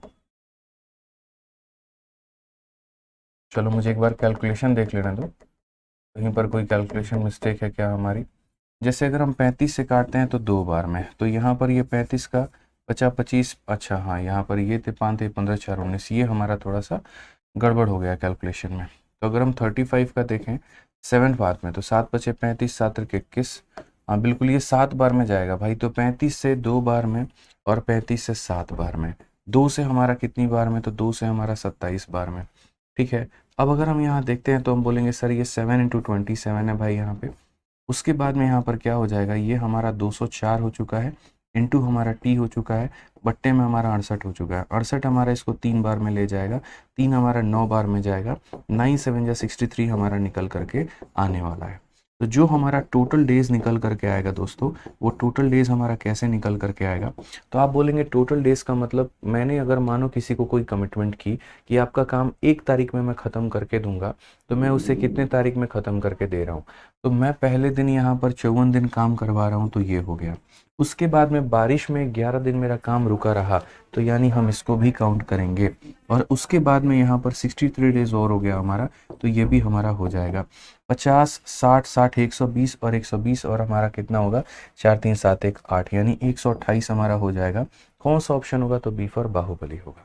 चलो मुझे एक बार कैलकुलेशन देख लेने दो, कहीं पर कोई कैलकुलेशन मिस्टेक है क्या हमारी। जैसे अगर हम 35 से काटते हैं तो 2 बार में, तो यहाँ पर ये 35 का 50 25, अच्छा हाँ यहाँ पर ये थे 5 थे 15 4 19, ये हमारा थोड़ा सा गड़बड़ हो गया कैलकुलेशन में। तो अगर हम 35 का देखें 7 बार में, तो 7 बचे 35, 7 तक 21, हाँ बिल्कुल ये 7 बार में जाएगा भाई। तो 35 से 2 बार में और 35 से 7 बार में, 2 से हमारा कितनी बार में, तो 2 से हमारा 27 बार में। ठीक है, अब अगर हम यहाँ देखते हैं तो हम बोलेंगे सर ये 7 इंटू 27 है भाई यहाँ पे। उसके बाद में यहाँ पर क्या हो जाएगा, ये हमारा 204 हो चुका है, इंटू हमारा टी हो चुका है, बट्टे में हमारा 68 हो चुका है। 68 हमारा इसको 3 बार में ले जाएगा, 3 हमारा 9 बार में जाएगा, 9 7 जा 63 हमारा निकल करके आने वाला है। तो जो हमारा टोटल डेज निकल करके आएगा दोस्तों, वो टोटल डेज हमारा कैसे निकल करके आएगा। तो आप बोलेंगे टोटल डेज का मतलब, मैंने अगर मानो किसी को कोई कमिटमेंट की कि आपका काम 1 तारीख में मैं ख़त्म करके दूंगा, तो मैं उसे कितने तारीख में ख़त्म करके दे रहा हूँ। तो मैं पहले दिन यहाँ पर 54 दिन काम करवा रहा हूँ, तो ये हो गया। उसके बाद में बारिश में 11 दिन मेरा काम रुका रहा, तो यानी हम इसको भी काउंट करेंगे। और उसके बाद में यहाँ पर 63 डेज और हो गया हमारा, तो ये भी हमारा हो जाएगा 50 60 60 120 और 120, और हमारा कितना होगा 4 3 7 1 8, यानी 128 हमारा हो जाएगा। कौन सा ऑप्शन होगा, तो बी फॉर बाहुबली होगा।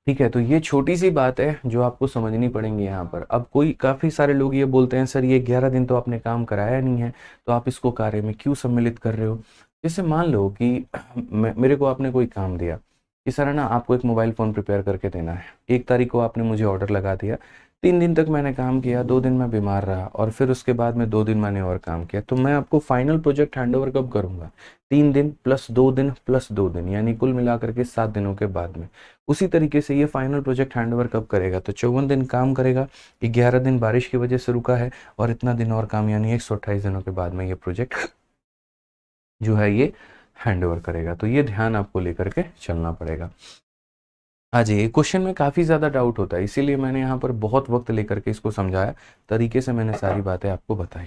ठीक है, तो ये छोटी सी बात है जो आपको समझनी पड़ेंगी यहाँ पर। अब कोई काफ़ी सारे लोग ये बोलते हैं सर ये 11 दिन तो आपने काम कराया नहीं है, तो आप इसको कार्य में क्यों सम्मिलित कर रहे हो। जैसे मान लो कि मेरे को आपने कोई काम दिया कि सर है ना आपको एक मोबाइल फ़ोन प्रिपेयर करके देना है, 1 तारीख को आपने मुझे ऑर्डर लगा दिया, 3 दिन तक मैंने काम किया, 2 दिन मैं बीमार रहा, और फिर उसके बाद में 2 दिन मैंने और काम किया, तो मैं आपको फाइनल प्रोजेक्ट हैंडओवर कब करूँगा, 3 दिन प्लस 2 दिन प्लस 2 दिन, यानी कुल मिलाकर के 7 दिनों के बाद में। उसी तरीके से ये फाइनल प्रोजेक्ट हैंडओवर कब करेगा, तो 54 दिन काम करेगा, 11 दिन बारिश की वजह से रुका है, और इतना दिन और काम, यानी 128 दिनों के बाद में ये प्रोजेक्ट जो है ये हैंडओवर करेगा। तो ये ध्यान आपको लेकर के चलना पड़ेगा। हाँ जी, क्वेश्चन में काफ़ी ज़्यादा डाउट होता है, इसीलिए मैंने यहाँ पर बहुत वक्त लेकर के इसको समझाया, तरीके से मैंने सारी बातें आपको बताई।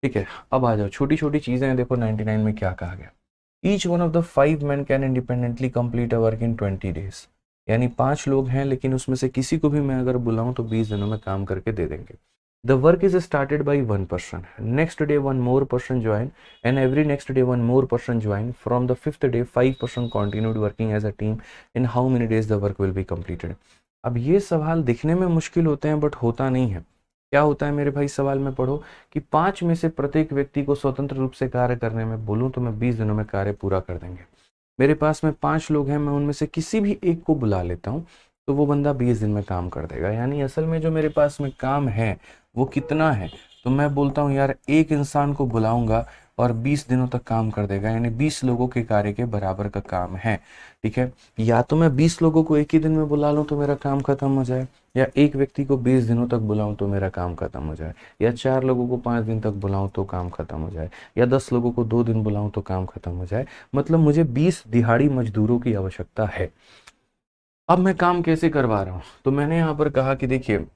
ठीक है, अब आ जाओ छोटी छोटी चीज़ें हैं। देखो 99 में क्या कहा गया, each one of the 5 men can independently complete a work in 20 days, यानी 5 लोग हैं, लेकिन उसमें से किसी को भी मैं अगर बुलाऊं तो 20 दिनों में काम करके दे देंगे। The work is started by 1 person, next day 1 more person join, and every next day 1 more person join, from the 5th day 5 person continued working as a team, in how many days the work will be completed. अब ये सवाल दिखने में मुश्किल होते हैं, बट होता नहीं है। क्या होता है मेरे भाई, सवाल में पढ़ो कि 5 में से प्रत्येक व्यक्ति को स्वतंत्र रूप से कार्य करने में बोलूं तो मैं 20 दिनों में कार्य पूरा कर देंगे। मेरे पास में 5 लोग हैं, मैं उनमें से किसी भी एक को बुला लेता हूं, तो वो बंदा 20 दिन में काम कर देगा। यानी असल में जो मेरे पास में काम है वो कितना है, तो मैं बोलता हूँ यार एक इंसान को बुलाऊंगा और 20 दिनों तक काम कर देगा, यानी 20 लोगों के कार्य के बराबर का काम है। ठीक है, या तो मैं 20 लोगों को एक ही दिन में बुला लूं तो मेरा काम खत्म हो जाए, या एक व्यक्ति को 20 दिनों तक बुलाऊं तो मेरा काम खत्म हो जाए, या 4 लोगों को 5 दिन तक बुलाऊं तो काम खत्म हो जाए, या 10 लोगों को 2 दिन बुलाऊं तो काम खत्म हो जाए। मतलब मुझे 20 दिहाड़ी मजदूरों की आवश्यकता है। अब मैं काम कैसे करवा रहा हूँ, तो मैंने यहाँ पर कहा कि देखिए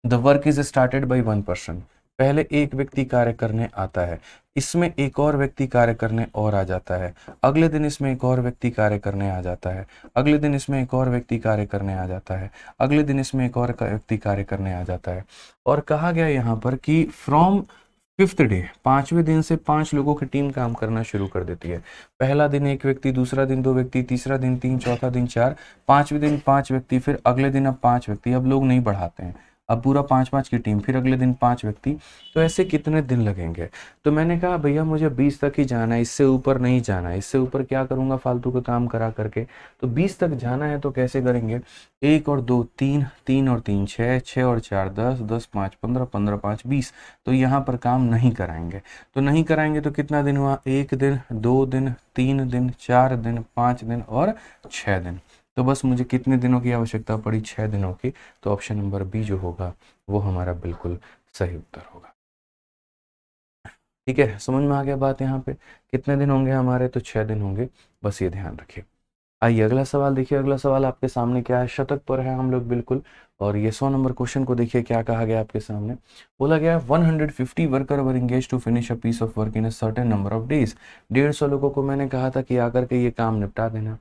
the work is started by 1 person, पहले एक व्यक्ति कार्य करने आता है, इसमें एक और व्यक्ति कार्य करने और आ जाता है, अगले दिन इसमें एक और व्यक्ति कार्य करने आ जाता है, अगले दिन इसमें एक और व्यक्ति कार्य करने आ जाता है, अगले दिन इसमें एक और व्यक्ति कार्य करने आ जाता है। और कहा गया यहाँ पर कि फ्रॉम 5th डे, 5वें दिन से 5 लोगों की टीम काम करना शुरू कर देती है। पहला दिन 1 व्यक्ति, दूसरा दिन 2 व्यक्ति, तीसरा दिन 3, चौथा दिन 4, 5वें दिन 5 व्यक्ति, फिर अगले दिन अब 5 व्यक्ति, अब लोग नहीं बढ़ाते हैं, अब पूरा 5-5 की टीम, फिर अगले दिन 5 व्यक्ति। तो ऐसे कितने दिन लगेंगे, तो मैंने कहा भैया मुझे 20 तक ही जाना है, इससे ऊपर नहीं जाना है, इससे ऊपर क्या करूंगा फालतू का काम करा करके। तो 20 तक जाना है तो कैसे करेंगे, 1 और 2 3, 3 और 3 6, 6 और 4 10, 10 5 15, 15 5 20। तो यहाँ पर काम नहीं कराएंगे, तो नहीं कराएंगे तो कितना दिन हुआ, 1 दिन 2 दिन 3 दिन 4 दिन 5 दिन और 6 दिन। तो बस मुझे कितने दिनों की आवश्यकता पड़ी, 6 दिनों की। तो ऑप्शन नंबर बी जो होगा वो हमारा बिल्कुल सही उत्तर होगा। ठीक है, समझ में आ गया बात। यहाँ पे कितने दिन होंगे हमारे, तो 6 दिन होंगे, बस ये ध्यान रखिए। आइए अगला सवाल देखिए, अगला सवाल आपके सामने क्या है, शतक पर है हम लोग बिल्कुल। और ये 100 नंबर क्वेश्चन को देखिए क्या कहा गया आपके सामने। बोला गया 150 worker were engage to finish a piece of work in a certain number of days. 150 लोगों को मैंने कहा था कि आकर के ये काम निपटा देना।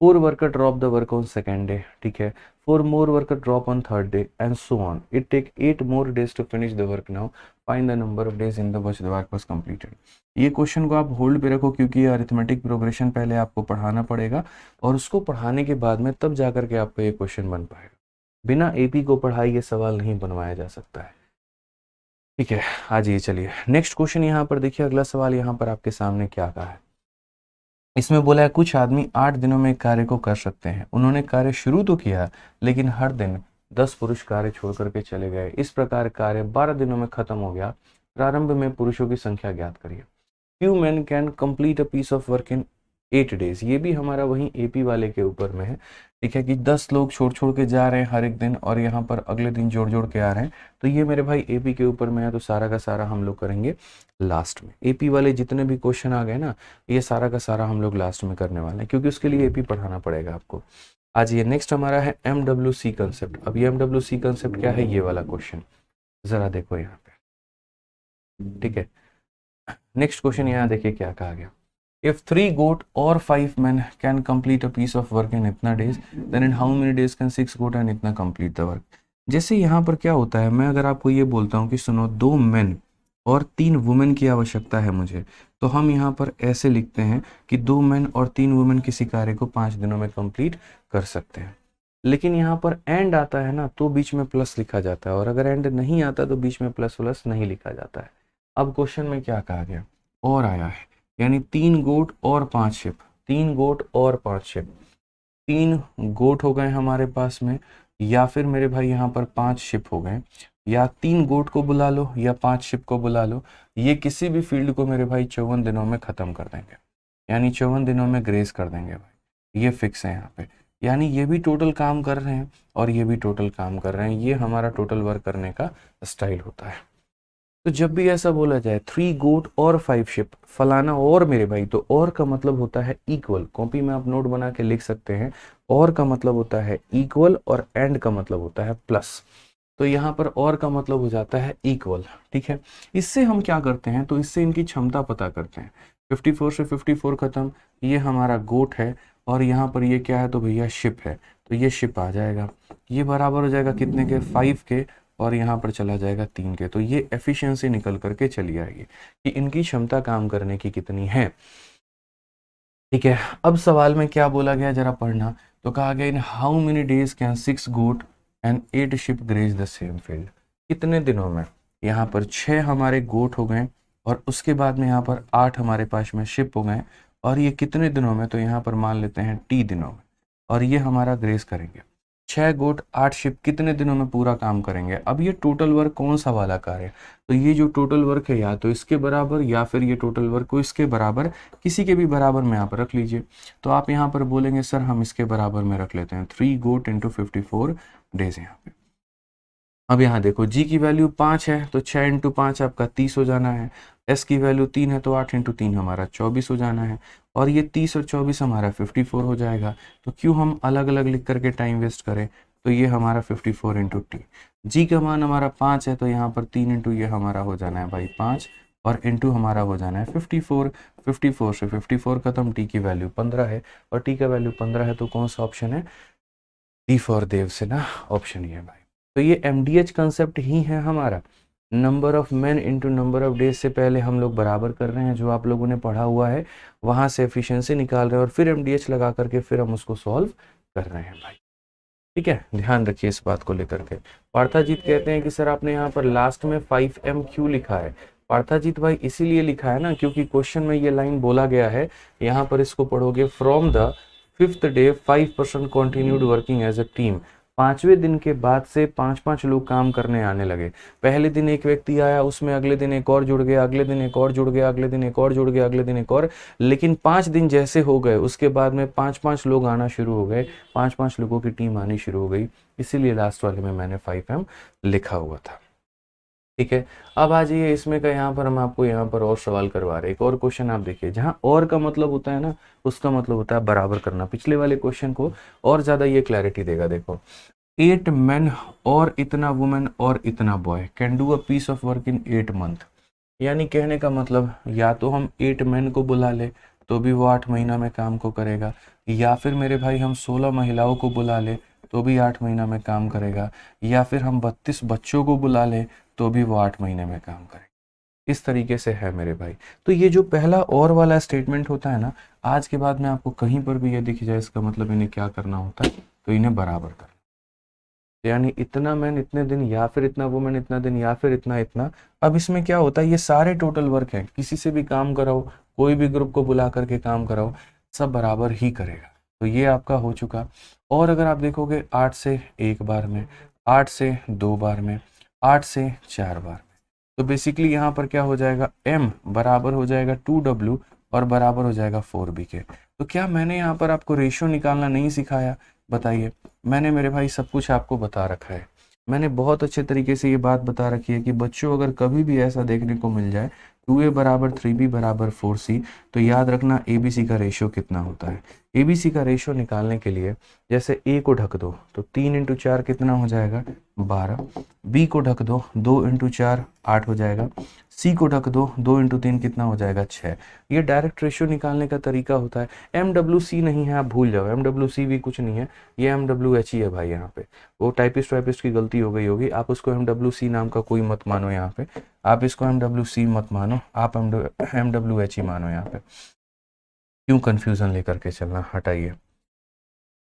4 worker drop the work on second day, ठीक है, 4 more worker drop on third day and so on, it take 8 more days to finish the work, now find the number of days in the which the work was completed. ये क्वेश्चन को आप होल्ड पे रखो क्योंकि ये अरिथमेटिक प्रोग्रेशन पहले आपको पढ़ाना पड़ेगा और उसको पढ़ाने के बाद में तब जाकर के आपको ये क्वेश्चन बन पाएगा। बिना एपी को पढ़ाए ये सवाल नहीं बनवाया जा सकता है, ठीक है। आज ये चलिए नेक्स्ट क्वेश्चन यहाँ पर देखिए, अगला सवाल यहाँ पर आपके सामने क्या कहा है। इसमें बोला है कुछ आदमी 8 दिनों में कार्य को कर सकते हैं। उन्होंने कार्य शुरू तो किया लेकिन हर दिन 10 पुरुष कार्य छोड़ करके चले गए। इस प्रकार कार्य 12 दिनों में खत्म हो गया। प्रारंभ में पुरुषों की संख्या ज्ञात करिए। Few man can complete a piece of work in 8 days। ये भी हमारा वही एपी वाले के ऊपर में है, ठीक है, कि 10 लोग छोड़ छोड़ के जा रहे हैं हर एक दिन और यहाँ पर अगले दिन जोड़ जोड़ के आ रहे हैं। तो ये मेरे भाई एपी के ऊपर में है, तो सारा का सारा हम लोग करेंगे लास्ट में। एपी वाले जितने भी क्वेश्चन आ गए ना, ये सारा का सारा हम लोग लास्ट में करने वाले हैं क्योंकि उसके लिए एपी पढ़ाना पड़ेगा आपको। आज ये नेक्स्ट हमारा है MWC कंसेप्ट। अब ये MWC कंसेप्ट क्या है, ये वाला क्वेश्चन जरा देखो यहाँ पे, ठीक है। नेक्स्ट क्वेश्चन यहाँ देखिए क्या कहा गया। If 3 goat or 5 men can complete a piece of work in इतना days, then in how many days can 6 goat and इतना complete the work। जैसे यहाँ पर क्या होता है, मैं अगर आपको ये बोलता हूँ कि सुनो 2 men और 3 वुमेन की आवश्यकता है मुझे, तो हम यहाँ पर ऐसे लिखते हैं कि 2 men और 3 वुमेन किसी कार्य को 5 दिनों में कंप्लीट कर सकते हैं। लेकिन यहाँ पर एंड आता है ना, तो बीच में प्लस लिखा जाता है, और अगर एंड नहीं आता तो बीच में प्लस प्लस नहीं लिखा जाता है। अब क्वेश्चन में क्या कहा गया, और आया है, यानी 3 गोट और 5 शिप, 3 गोट और 5 शिप, 3 गोट हो गए हमारे पास में, या फिर मेरे भाई यहाँ पर 5 शिप हो गए, या 3 गोट को बुला लो या 5 शिप को बुला लो। ये किसी भी फील्ड को मेरे भाई 54 दिनों में ख़त्म कर देंगे, यानी 54 दिनों में ग्रेस कर देंगे भाई, ये फिक्स है यहाँ पे। यानी ये भी टोटल काम कर रहे हैं और ये भी टोटल काम कर रहे हैं, ये हमारा टोटल वर्क करने का स्टाइल होता है। तो जब भी ऐसा बोला जाए 3 गोट और 5 शिप फलाना और मेरे भाई, तो और का मतलब होता है इक्वल। कॉपी में आप नोट बना के लिख सकते हैं, और का मतलब होता है इक्वल और एंड का मतलब होता है प्लस। तो यहाँ पर और का मतलब हो जाता है इक्वल, ठीक है। इससे हम क्या करते हैं, तो इससे इनकी क्षमता पता करते हैं। 54 से 54 खत्म, ये हमारा गोट है और यहाँ पर ये क्या है, तो भैया शिप है, तो ये शिप आ जाएगा। ये बराबर हो जाएगा कितने के, 5 के, और यहाँ पर चला जाएगा 3 के। तो ये एफिशिएंसी निकल करके चली आएगी कि इनकी क्षमता काम करने की कितनी है, ठीक है। अब सवाल में क्या बोला गया जरा पढ़ना, तो कहा गया in how many days can 6 goat and 8 sheep graze the same field. कितने दिनों में, यहाँ पर 6 हमारे गोट हो गए और उसके बाद में यहाँ पर 8 हमारे पास में शिप हो गए, और ये कितने दिनों में, तो यहाँ पर मान लेते हैं टी दिनों में, और ये हमारा ग्रेज करेंगे। 6 गोट 8 शिप कितने दिनों में पूरा काम करेंगे। अब ये टोटल वर्क कौन सा वाला कार्य है, तो ये जो टोटल वर्क है या तो इसके बराबर या फिर ये टोटल वर्क को इसके बराबर, किसी के भी बराबर में यहाँ पर रख लीजिए। तो आप यहाँ पर बोलेंगे सर हम इसके बराबर में रख लेते हैं, 3 गोट इंटू 54 डेज यहाँ पे। अब यहाँ देखो जी की वैल्यू 5 है, तो 6 इंटू 5 आपका 30 हो जाना है। एस की वैल्यू 3 है, तो 8 इंटू 3 हमारा 24 हो जाना है, और ये 30 और 24 हमारा 54 हो जाएगा। तो क्यों हम अलग अलग लिख करके टाइम वेस्ट करें, तो ये हमारा 54 इंटू टी। जी का मान हमारा 5 है, तो यहाँ पर 3 इंटू ये हमारा हो जाना है भाई 5, और इंटू हमारा हो जाना है 54। 54 से 54 खत्म, टी की वैल्यू 15 है, और टी का वैल्यू 15 है, तो कौन सा ऑप्शन है, डी फॉर देव से ना, ऑप्शन ये है भाई। तो ये MDH कंसेप्ट ही है हमारा, number of man into number of days से पहले हम लोग बराबर कर रहे हैं, जो आप लोगों ने पढ़ा हुआ है वहां से एफिशिएंसी निकाल रहे हैं और फिर MDH लगा करके फिर हम उसको सॉल्व कर रहे हैं भाई, ठीक है। ध्यान रखिए इस बात को लेकर के। पार्थाजीत कहते हैं कि सर आपने यहाँ पर लास्ट में 5M क्यों लिखा है। पार्थाजीत भाई इसीलिए लिखा है ना, क्योंकि क्वेश्चन में ये लाइन बोला गया है, यहाँ पर इसको पढ़ोगे, from the 5th day 5% continued working as a team. 5वें दिन के बाद से 5-5 लोग काम करने आने लगे। पहले दिन एक व्यक्ति आया, उसमें अगले दिन एक और जुड़ गया, अगले दिन एक और जुड़ गया, अगले दिन एक और जुड़ गया, अगले दिन एक और, लेकिन 5 दिन जैसे हो गए उसके बाद में 5-5 लोग आना शुरू हो गए, 5-5 लोगों की टीम आनी शुरू हो गई, इसीलिए लास्ट वाले में मैंने 5M लिखा हुआ था, ठीक है। अब आ जाइए इसमें का, यहाँ पर हम आपको यहाँ पर और सवाल करवा रहे हैं। एक और क्वेश्चन आप देखिए, जहाँ और का मतलब होता है ना, उसका मतलब होता है बराबर करना। पिछले वाले क्वेश्चन को और ज्यादा ये क्लैरिटी देगा। देखो 8 men और इतना वुमेन और इतना boy can do a piece of work in 8 month। यानी कहने का मतलब या तो हम 8 men को बुला ले तो भी वो 8 महीना में काम को करेगा, या फिर मेरे भाई हम 16 महिलाओं को बुला ले तो भी 8 महीना में काम करेगा, या फिर हम 32 बच्चों को बुला ले तो भी वो 8 महीने में काम करेगा। इस तरीके से है मेरे भाई। तो ये जो पहला और वाला स्टेटमेंट होता है ना, आज के बाद में आपको कहीं पर भी ये दिख जाए, इसका मतलब इन्हें क्या करना होता है, तो इन्हें बराबर करना, यानी इतना मैन इतने दिन, या फिर इतना वुमेन इतना दिन, या फिर इतना इतना। अब इसमें क्या होता है, ये सारे टोटल वर्क हैं, किसी से भी काम कराओ, कोई भी ग्रुप को बुला करके काम कराओ, सब बराबर ही करेगा। तो ये आपका हो चुका। और अगर आप देखोगे 8 से 1 बार में, 8 से 2 बार में, 8 से 4 बार में, तो बेसिकली यहाँ पर क्या हो जाएगा, m बराबर हो जाएगा 2w और बराबर हो जाएगा 4b के। तो क्या मैंने यहाँ पर आपको रेशियो निकालना नहीं सिखाया? बताइए, मैंने मेरे भाई सब कुछ आपको बता रखा है। मैंने बहुत अच्छे तरीके से ये बात बता रखी है कि बच्चों अगर कभी भी ऐसा देखने को मिल जाए 2a बराबर 3b बराबर 4c, तो याद रखना abc का रेशियो कितना होता है। abc का रेशियो निकालने के लिए जैसे a को ढक दो तो 3 इंटू 4 कितना हो जाएगा, 12। b को ढक दो 2 इंटू 4 8 हो जाएगा। c को ढक दो 2 इंटू 3 कितना हो जाएगा, 6। ये डायरेक्ट रेशियो निकालने का तरीका होता है। MWC नहीं है, आप भूल जाओ, MWC भी कुछ नहीं है, ये MWH ही है भाई। यहाँ पे वो टाइपिस्ट वाइपिस्ट की गलती हो गई होगी, आप उसको MWC नाम का कोई मत मानो, यहाँ पे आप इसको MWC मत मानो, आप MWH ही मानो। यहाँ पे क्यों कंफ्यूजन लेकर के चलना, हटाइए।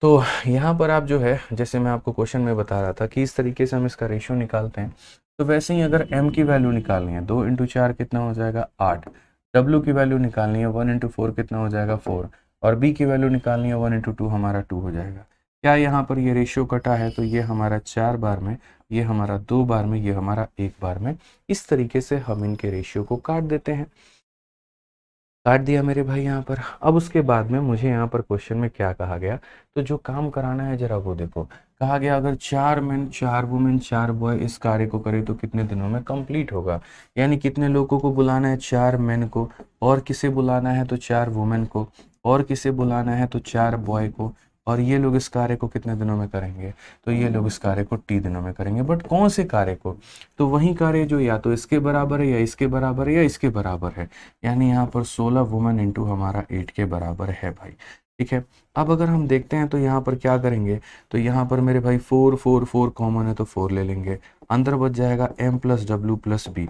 तो यहाँ पर आप जो है, जैसे मैं आपको क्वेश्चन में बता रहा था कि इस तरीके से हम इसका रेशियो निकालते हैं, तो वैसे ही अगर m की वैल्यू निकालनी है 2 इंटू 4 कितना हो जाएगा, 8। w की वैल्यू निकालनी है 1 इंटू 4 कितना हो जाएगा, 4। और b की वैल्यू निकालनी है 1 इंटू 2 हमारा 2 हो जाएगा। क्या यहाँ पर ये रेशियो कटा है, तो ये हमारा 4 बार में, ये हमारा 2 बार में, ये हमारा 1 बार में। इस तरीके से हम इनके रेशियो को काट देते हैं। काट दिया मेरे भाई यहाँ पर। अब उसके बाद में मुझे यहाँ पर क्वेश्चन में क्या कहा गया, तो जो काम कराना है जरा वो देखो। कहा गया अगर 4 मेन 4 वुमेन 4 बॉय इस कार्य को करे तो कितने दिनों में कंप्लीट होगा। यानी कितने लोगों को बुलाना है, 4 मेन को, और किसे बुलाना है तो 4 वुमेन को, और किसे बुलाना है तो 4 बॉय को, और ये लोग इस कार्य को कितने दिनों में करेंगे, तो ये लोग इस कार्य को T दिनों में करेंगे। बट कौन से कार्य को, तो वही कार्य जो या तो इसके बराबर है, या इसके बराबर है, या इसके बराबर है। यानी यहाँ पर 16 वुमेन इंटू हमारा 8 के बराबर है भाई। ठीक है। अब अगर हम देखते हैं तो यहाँ पर क्या करेंगे, तो यहाँ पर मेरे भाई 4 4 4 कॉमन है तो 4 ले लेंगे, अंदर बच जाएगा m plus W plus B,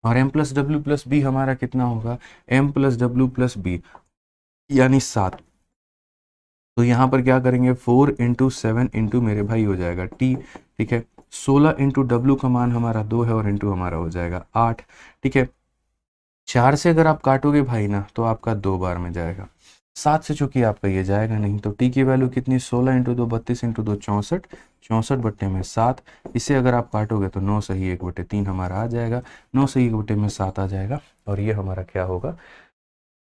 और m plus W plus B हमारा कितना होगा, m plus W plus B यानी 7। तो यहाँ पर क्या करेंगे, 4 इंटू 7 इंटू मेरे भाई हो जाएगा T। ठीक है। 16 इंटू डब्ल्यू का मान हमारा 2 है, और इंटू हमारा हो जाएगा 8। ठीक है। 4 से अगर आप काटोगे भाई ना, तो आपका 2 बार में जाएगा। 7 से चूंकि आपका ये जाएगा नहीं, तो टी की वैल्यू कितनी, 16 इंटू 2 32 इंटू 2 64, 64 बट्टे में 7। इसे अगर आप काटोगे तो 9 सही 1 बटे 3 हमारा आ जाएगा, 9 सही 1 बटे में 7 आ जाएगा, और ये हमारा क्या होगा,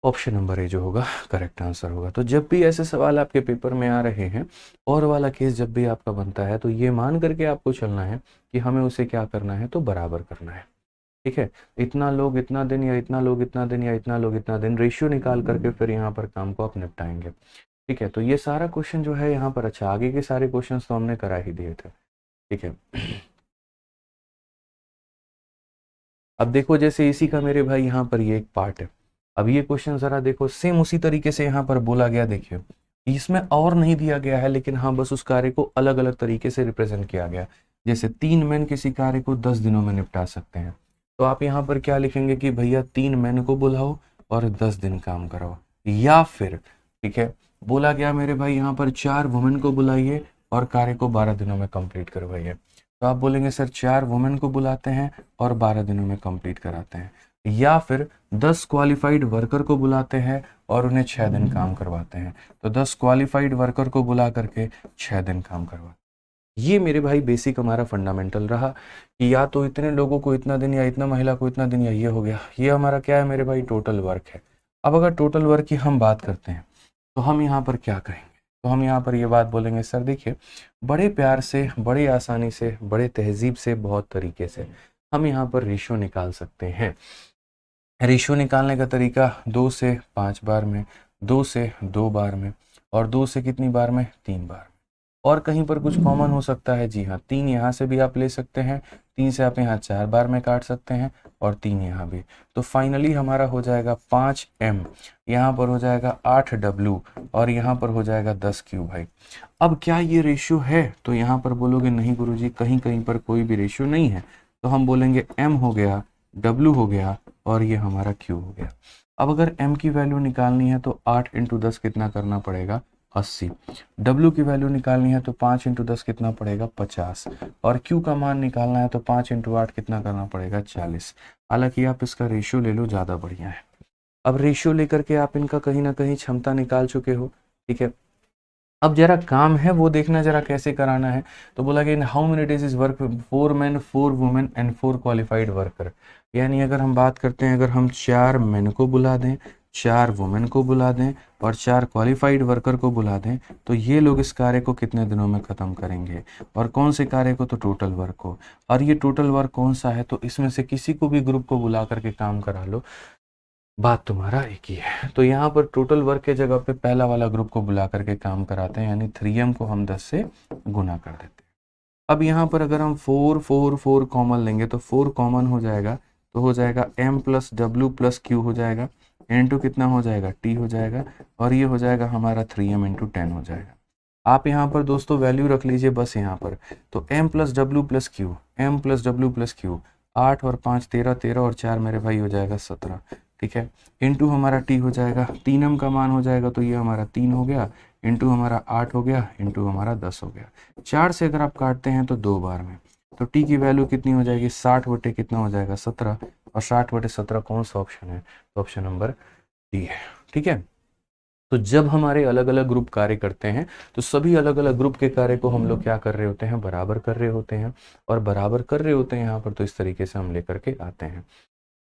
ऑप्शन नंबर ए जो होगा करेक्ट आंसर होगा। तो जब भी ऐसे सवाल आपके पेपर में आ रहे हैं, और वाला केस जब भी आपका बनता है, तो ये मान करके आपको चलना है कि हमें उसे क्या करना है, तो बराबर करना है। ठीक है। इतना लोग इतना दिन, या इतना लोग इतना दिन, या इतना लोग इतना दिन, रेशियो निकाल करके फिर यहाँ पर काम को आप निपटाएंगे। ठीक है। तो ये सारा क्वेश्चन जो है यहाँ पर, अच्छा आगे के सारे क्वेश्चन तो हमने करा ही दिए थे। ठीक है। अब देखो, जैसे इसी का मेरे भाई यहाँ पर ये एक पार्ट है। अब ये क्वेश्चन जरा देखो, सेम उसी तरीके से यहाँ पर बोला गया। देखिए, इसमें और नहीं दिया गया है, लेकिन हाँ बस उस कार्य को अलग अलग तरीके से रिप्रेजेंट किया गया। जैसे 3 मैन किसी कार्य को 10 दिनों में निपटा सकते हैं, तो आप यहाँ पर क्या लिखेंगे कि भैया 3 मैन को बुलाओ और 10 दिन काम कराओ। या फिर, ठीक है, बोला गया मेरे भाई यहाँ पर 4 वुमेन को बुलाइए और कार्य को 12 दिनों में कंप्लीट करवाइए। तो आप बोलेंगे सर 4 वुमेन को बुलाते हैं और 12 दिनों में कंप्लीट कराते हैं। या फिर 10 क्वालिफाइड वर्कर को बुलाते हैं और उन्हें 6 दिन काम करवाते हैं। तो 10 क्वालिफाइड वर्कर को बुला करके 6 दिन काम करवाते हैं। ये मेरे भाई बेसिक हमारा फंडामेंटल रहा कि या तो इतने लोगों को इतना दिन, या इतना महिला को इतना दिन, या ये हो गया। ये हमारा क्या है मेरे भाई, टोटल वर्क है। अब अगर टोटल वर्क की हम बात करते हैं, तो हम यहाँ पर क्या करेंगे, तो हम यहाँ पर ये बात बोलेंगे, सर देखिए, बड़े प्यार से, बड़ी आसानी से, बड़े तहजीब से, बहुत तरीके से हम यहाँ पर रेशियो निकाल सकते हैं। रेशियो निकालने का तरीका 2 से 5 बार में, 2 से 2 बार में, और 2 से कितनी बार में, 3 बार। और कहीं पर कुछ कॉमन हो सकता है? जी हाँ, 3 यहाँ से भी आप ले सकते हैं, 3 से आप यहाँ 4 बार में काट सकते हैं और 3 यहाँ भी। तो फाइनली हमारा हो जाएगा 5m, यहाँ पर हो जाएगा 8w और यहाँ पर हो जाएगा 10q भाई। अब क्या ये रेशियो है? तो यहाँ पर बोलोगे नहीं गुरुजी, कहीं कहीं पर कोई भी रेशियो नहीं है। तो हम बोलेंगे m हो गया, w हो गया और ये हमारा q हो गया। अब अगर m की वैल्यू निकालनी है तो 8 × 10 कितना करना पड़ेगा? 80। W की वैल्यू निकालनी है तो 5 × 10 कितना पड़ेगा? 50। और Q का मान निकालना है तो 5 × 8 कितना करना पड़ेगा? 40। हालांकि आप इसका रेशियो ले लो, ज़्यादा बढ़िया है। अब रेशियो लेकर के आप इनका कहीं ना कहीं क्षमता निकाल चुके हो, ठीक है। अब जरा काम है वो देखना जरा कैसे कराना है। तो बोला कि इन how many days is work 4 men 4 women and 4 qualified worker. यानी अगर हम बात करते हैं, अगर हम 4 मेन को बुला दें, 4 वुमेन को बुला दें और 4 क्वालिफाइड वर्कर को बुला दें, तो ये लोग इस कार्य को कितने दिनों में ख़त्म करेंगे? और कौन से कार्य को? तो टोटल वर्क को। और ये टोटल वर्क कौन सा है? तो इसमें से किसी को भी ग्रुप को बुला करके काम करा लो, बात तुम्हारा एक ही है। तो यहाँ पर टोटल वर्क के जगह पे पहला वाला ग्रुप को बुला करके काम कराते हैं, यानी 3m को हम 10 से गुना कर देते हैं। अब यहाँ पर अगर हम 4 4 4 कॉमन लेंगे तो 4 कॉमन हो जाएगा, तो हो जाएगा m + w + q हो जाएगा, इनटू कितना हो जाएगा? t हो जाएगा, और ये हो जाएगा हमारा 3m × 10 हो जाएगा। आप यहाँ पर दोस्तों वैल्यू रख लीजिए बस यहाँ पर। तो m + w + q, m + w + q, 8 और 5 13, 13 और 4 मेरे भाई हो जाएगा 17, ठीक है। इनटू हमारा t हो जाएगा, 3m का मान हो जाएगा तो ये हमारा 3 हो गया, इनटू हमारा 8 हो गया, इनटू हमारा 10 हो गया। 4 से अगर आप काटते हैं तो 2 बार में, तो t की वैल्यू कितनी हो जाएगी? 60 बटे कितना हो जाएगा? 17। और 60 बटे 17 कौन सा ऑप्शन है? तो ऑप्शन नंबर डी है, ठीक है। तो जब हमारे अलग अलग ग्रुप कार्य करते हैं तो सभी अलग अलग ग्रुप के कार्य को हम लोग क्या कर रहे होते हैं? बराबर कर रहे होते हैं। और बराबर कर रहे होते हैं यहाँ पर, तो इस तरीके से हम लेकर के आते हैं,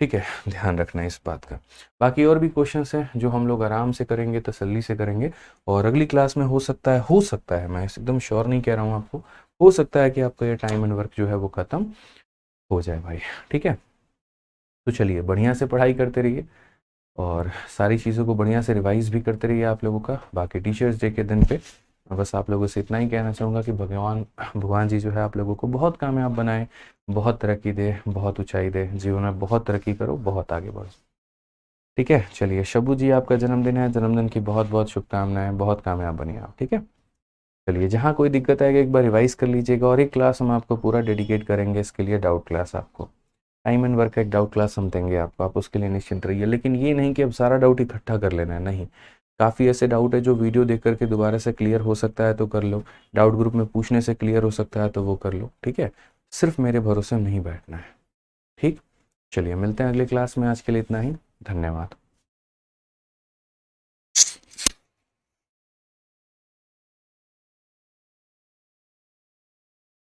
ठीक है। ध्यान रखना है इस बात का। बाकी और भी क्वेश्चंस हैं जो हम लोग आराम से करेंगे, तसल्ली से करेंगे। और अगली क्लास में हो सकता है, मैं एकदम श्योर नहीं कह रहा हूँ आपको, हो सकता है कि आपका ये टाइम एंड वर्क जो है वो ख़त्म हो जाए भाई, ठीक है। तो चलिए बढ़िया से पढ़ाई करते रहिए और सारी चीज़ों को बढ़िया से रिवाइज भी करते रहिए आप लोगों का। बाकी टीचर्स डे के दिन पे बस आप लोगों से इतना ही कहना चाहूँगा कि भगवान जी जो है आप लोगों को बहुत कामयाब बनाए, बहुत तरक्की दे, बहुत ऊंचाई दे, जीवन में बहुत तरक्की करो, बहुत आगे बढ़ो, ठीक है। चलिए शब्बू जी, आपका जन्मदिन है, जन्मदिन की बहुत बहुत शुभकामनाएं, बहुत कामयाब बनिए आप, ठीक है। चलिए जहाँ कोई दिक्कत आएगी एक बार रिवाइज कर लीजिएगा, और एक क्लास हम आपको पूरा डेडिकेट करेंगे इसके लिए, डाउट क्लास। आपको टाइम एंड वर्क का एक डाउट क्लास हम देंगे आपको, आप उसके लिए निश्चिंत रहिए। लेकिन ये नहीं कि अब सारा डाउट इकट्ठा कर लेना है, नहीं। काफ़ी ऐसे डाउट है जो वीडियो देख करके दोबारा से क्लियर हो सकता है तो कर लो, डाउट ग्रुप में पूछने से क्लियर हो सकता है तो वो कर लो, ठीक है। सिर्फ मेरे भरोसे नहीं बैठना है, ठीक। चलिए मिलते हैं अगली क्लास में, आज के लिए इतना ही, धन्यवाद।